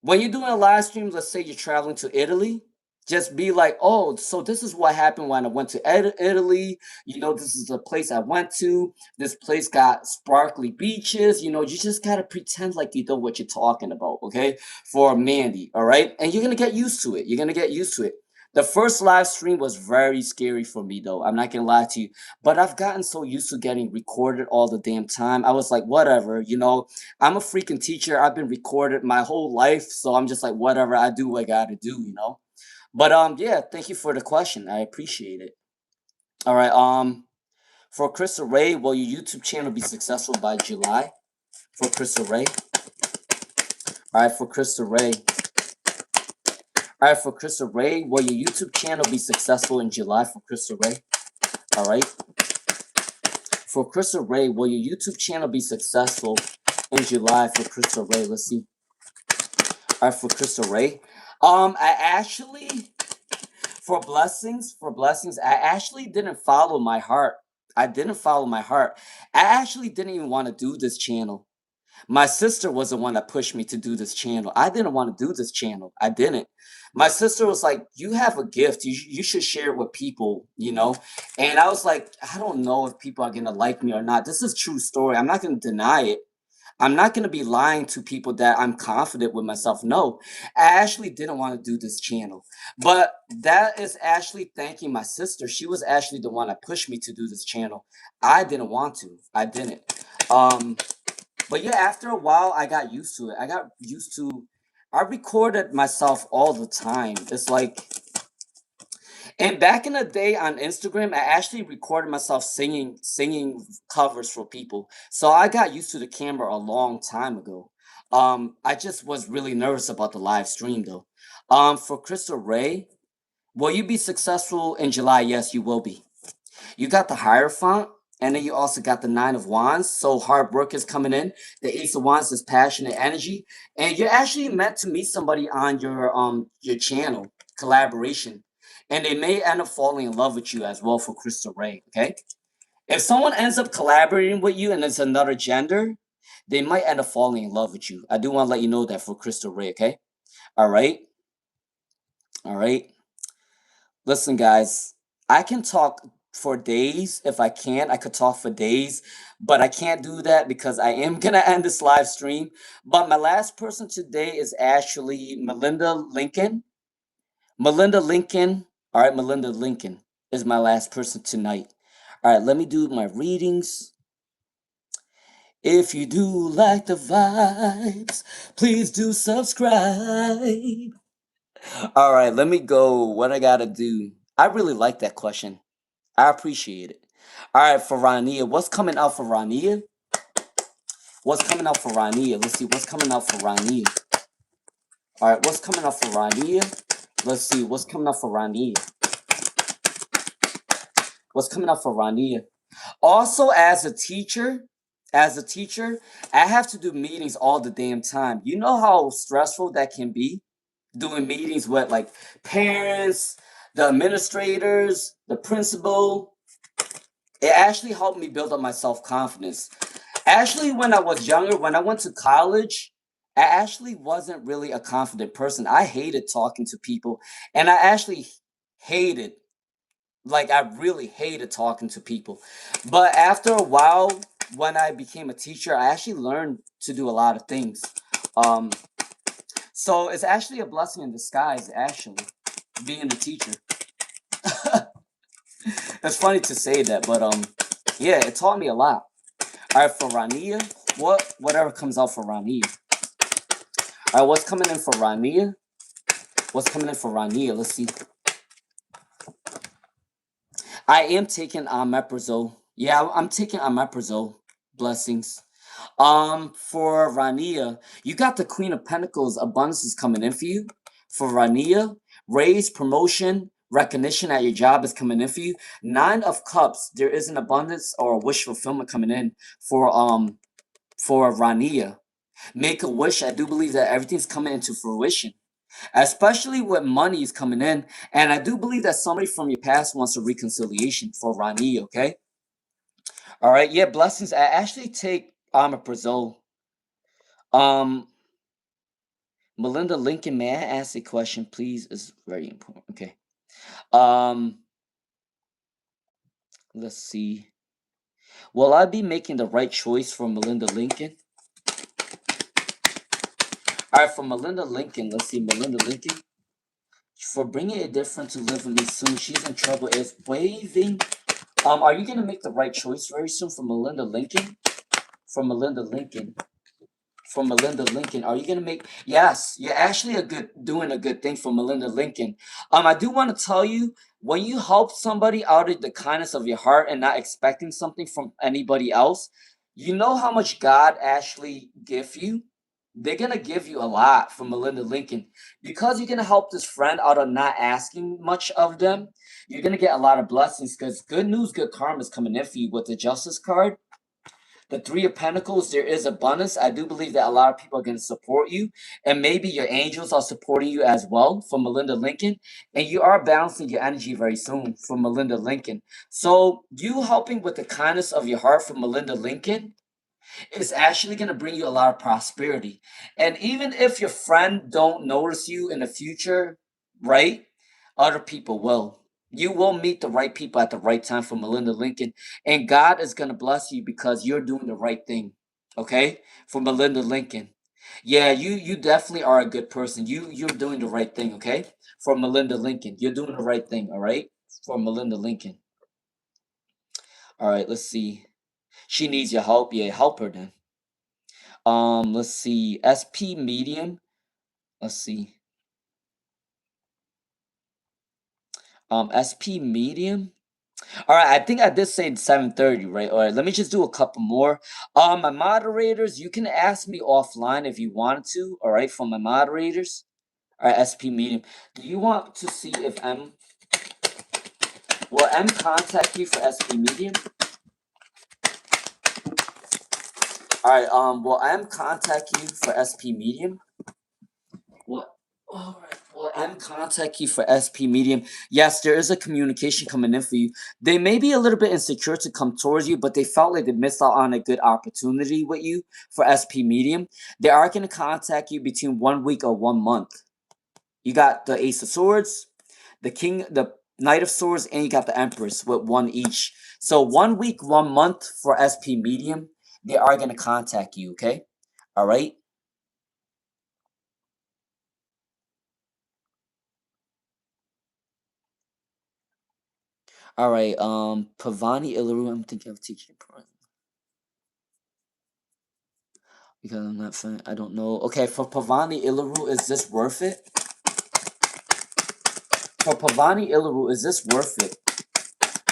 When you're doing a live stream, let's say you're traveling to Italy, just be like, oh, so this is what happened when I went to Italy. You know, this is the place I went to. This place got sparkly beaches. You know, you just gotta pretend like you know what you're talking about, okay? For Mandy, all right? And you're gonna get used to it. You're gonna get used to it. The first live stream was very scary for me, though. I'm not gonna lie to you. But I've gotten so used to getting recorded all the damn time. I was like, whatever, you know, I'm a freaking teacher. I've been recorded my whole life, so I'm just like, whatever, I do what I gotta do, you know. But yeah, thank you for the question. I appreciate it. All right, for Crystal Ray, will your YouTube channel be successful by July? For Crystal Ray. All right, for Crystal Ray. All right, for Crystal Ray, will your YouTube channel be successful in July? For Crystal Ray. All right. For Crystal Ray, will your YouTube channel be successful in July? For Crystal Ray, let's see. All right, for Crystal Ray. I actually for blessings, I actually didn't follow my heart. I didn't follow my heart. I actually didn't even want to do this channel. My sister was the one that pushed me to do this channel. I didn't want to do this channel. I didn't. My sister was like, you have a gift. You should share it with people, you know? And I was like, I don't know if people are going to like me or not. This is a true story. I'm not going to deny it. I'm not going to be lying to people that I'm confident with myself. No, I actually didn't want to do this channel. But that is actually thanking my sister. She was actually the one that pushed me to do this channel. I didn't want to. I didn't. Um, but yeah, after a while, I got used to it. I recorded myself all the time. It's like, and back in the day on Instagram, I actually recorded myself singing covers for people. So I got used to the camera a long time ago. I just was really nervous about the live stream though. For Crystal Ray, will you be successful in July? Yes, you will be. You got the Hierophant, and then you also got the Nine of Wands. So hard work is coming in. The Ace of Wands is passionate energy, and you're actually meant to meet somebody on your channel collaboration. and they may end up falling in love with you as well for Crystal Ray, okay? If someone ends up collaborating with you and it's another gender, they might end up falling in love with you. I do want to let you know that for Crystal Ray, okay? All right? All right? Listen, guys, I can talk for days if I can. I could talk for days, but I can't do that because I am going to end this live stream. But my last person today is actually Melinda Lincoln. Melinda Lincoln. All right, Melinda Lincoln is my last person tonight. All right, let me do my readings. If you do like the vibes, please do subscribe. All right, let me go. What I gotta do? I really like that question. I appreciate it. All right, for Rania, what's coming out for Rania? What's coming out for Rania? Let's see what's coming out for Rania. All right, what's coming out for Rania? Let's see what's coming out for Rania. What's coming out for Rania? Also, as a teacher, I have to do meetings all the damn time. You know how stressful that can be? Doing meetings with like parents, the administrators, the principal. It actually helped me build up my self-confidence. Actually, when I was younger, when I went to college, I actually wasn't really a confident person. I hated talking to people, and I actually hated, like, I really hated talking to people. But after a while, when I became a teacher, I actually learned to do a lot of things. Um, so it's actually a blessing in disguise, actually, being a teacher. It's funny to say that, but yeah, it taught me a lot. All right, for Rania, whatever comes out for Rania. All right, what's coming in for Rania? What's coming in for Rania? Let's see. I am taking omeprazole. Yeah, I'm taking omeprazole. Blessings. For Rania, you got the Queen of Pentacles. Abundance is coming in for you. For Rania, raise, promotion, recognition at your job is coming in for you. Nine of Cups, there is an abundance or a wish fulfillment coming in for Rania. Make a wish. I do believe that everything's coming into fruition, especially with money is coming in. And I do believe that somebody from your past wants a reconciliation for Rania, okay? All right, yeah, blessings. I actually take omeprazole. Um, Melinda Lincoln, may I ask a question, please? Is very important. Okay. Um, let's see. Will I be making the right choice for Melinda Lincoln? All right, for Melinda Lincoln, let's see. Melinda Lincoln, for bringing a difference to live with me soon. She's in trouble. Is waving. Are you gonna make the right choice very soon for Melinda Lincoln? For Melinda Lincoln. For Melinda Lincoln. Are you gonna make? Yes, you're actually doing a good thing for Melinda Lincoln. I do want to tell you, when you help somebody out of the kindness of your heart and not expecting something from anybody else, you know how much God actually give you. They're gonna give you a lot from Melinda Lincoln because you're gonna help this friend out of not asking much of them. You're gonna get a lot of blessings because good news, good karma is coming in for you with the Justice card. The Three of Pentacles, there is abundance. I do believe that a lot of people are going to support you, and maybe your angels are supporting you as well from Melinda Lincoln, and you are balancing your energy very soon from Melinda Lincoln. So you helping with the kindness of your heart from Melinda Lincoln is actually going to bring you a lot of prosperity. And even if your friend don't notice you in the future, right? Other people will. You will meet the right people at the right time for Melinda Lincoln. And God is going to bless you because you're doing the right thing. Okay? For Melinda Lincoln. Yeah, you definitely are a good person. You're doing the right thing, okay? For Melinda Lincoln. You're doing the right thing, all right? For Melinda Lincoln. All right, let's see. She needs your help. Yeah, help her then. Let's see. SP medium. Let's see. SP medium. All right, I think I did say 7:30, right? All right, let me just do a couple more. My moderators, you can ask me offline if you wanted to. All right, from my moderators. All right, SP medium. Do you want to see if will M contact you for SP medium? All right, will M contact you for SP medium? What? All right. or M contact you for SP medium, yes, there is a communication coming in for you. They may be a little bit insecure to come towards you, but they felt like they missed out on a good opportunity with you for SP medium. They are going to contact you between 1 week or 1 month. You got the Ace of Swords, the King, the Knight of Swords, and you got the Empress with one each. So 1 week, 1 month for SP medium. They are going to contact you. Okay, all right. All right, Pavani Ilaru, I'm thinking of teaching because I'm not fan. I don't know. Okay, for Pavani Ilaru, is this worth it? For Pavani Ilaru, is this worth it?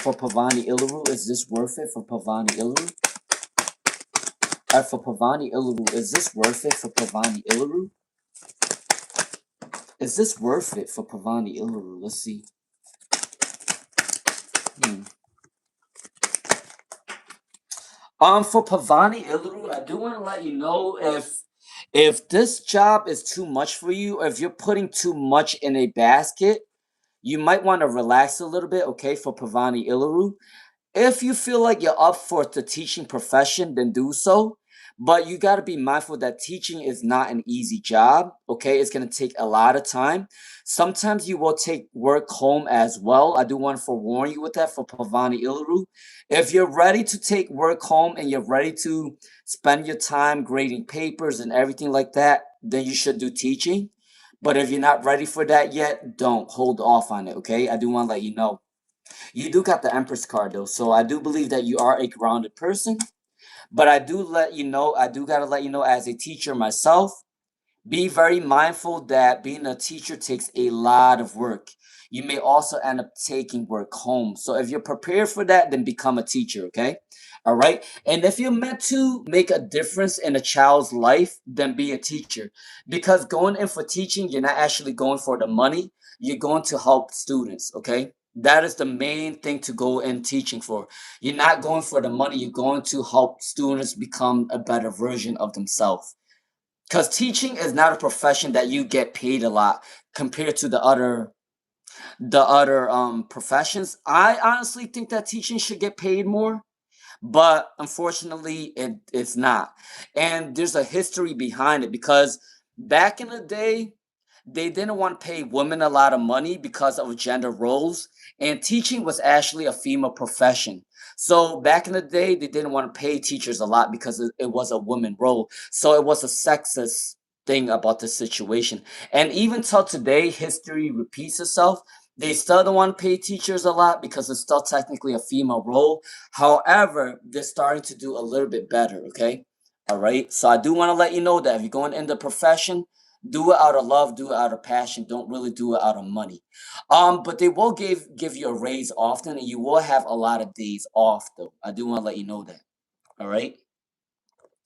For Pavani Ilaru, is this worth it? For Pavani Ilaru, for Pavani Ilaru, is this worth it? For Pavani Ilaru, is this worth it? For Pavani Ilaru, let's see. Hmm. For Pavani Ilaru, I do want to let you know if this job is too much for you, or if you're putting too much in a basket, you might want to relax a little bit, okay, for Pavani Ilaru. If you feel like you're up for the teaching profession, then do so. But you got to be mindful that teaching is not an easy job, okay? It's going to take a lot of time. Sometimes you will take work home as well. I do want to forewarn you with that for Pavani Ilaru. If you're ready to take work home and you're ready to spend your time grading papers and everything like that, then you should do teaching. But if you're not ready for that yet, don't hold off on it, okay? I do want to let you know. You do got the Empress card though, so I do believe that you are a grounded person. But I do gotta let you know as a teacher myself, be very mindful that being a teacher takes a lot of work. You may also end up taking work home. So if you're prepared for that, then become a teacher, okay? All right. And if you're meant to make a difference in a child's life, then be a teacher. Because going in for teaching, you're not actually going for the money, you're going to help students, okay? That is the main thing to go in teaching for. You're not going for the money, you're going to help students become a better version of themselves. Because teaching is not a profession that you get paid a lot compared to the other professions. I honestly think that teaching should get paid more, but unfortunately it's not. And there's a history behind it because back in the day they didn't want to pay women a lot of money because of gender roles, and teaching was actually a female profession. So back in the day they didn't want to pay teachers a lot because it was a woman role, so it was a sexist thing about the situation. And even till today history repeats itself. They still don't want to pay teachers a lot because it's still technically a female role. However, they're starting to do a little bit better, okay? All right. So I do want to let you know that if you're going in the profession, do it out of love, do it out of passion. Don't really do it out of money. But they will give you a raise often, and you will have a lot of days off though. I do want to let you know that. All right.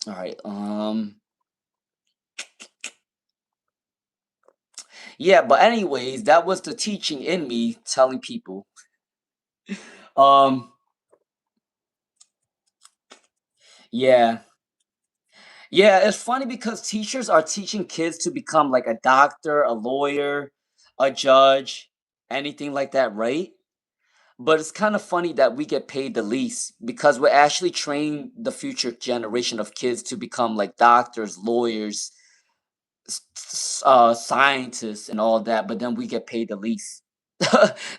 All right. Yeah, but anyways, that was the teaching in me telling people. Um yeah. Yeah, it's funny because teachers are teaching kids to become like a doctor, a lawyer, a judge, anything like that, right? But it's kind of funny that we get paid the least because we're actually training the future generation of kids to become like doctors, lawyers, scientists, and all that. But then we get paid the least.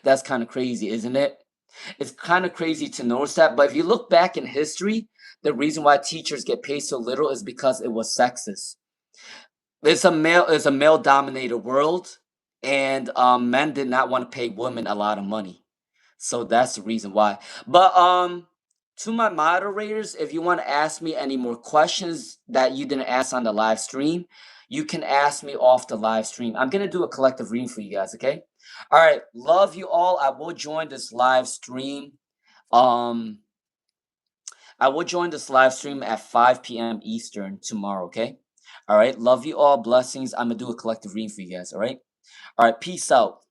That's kind of crazy, isn't it? It's kind of crazy to notice that. But if you look back in history, the reason why teachers get paid so little is because it was sexist. It's a male dominated world, and men did not want to pay women a lot of money. So that's the reason why. But to my moderators, if you want to ask me any more questions that you didn't ask on the live stream, you can ask me off the live stream. I'm gonna do a collective reading for you guys, okay? All right, love you all. I will join this live stream. Um, I will join this live stream at 5 p.m. Eastern tomorrow, okay? All right, love you all. Blessings. I'm gonna do a collective reading for you guys, all right? All right, peace out.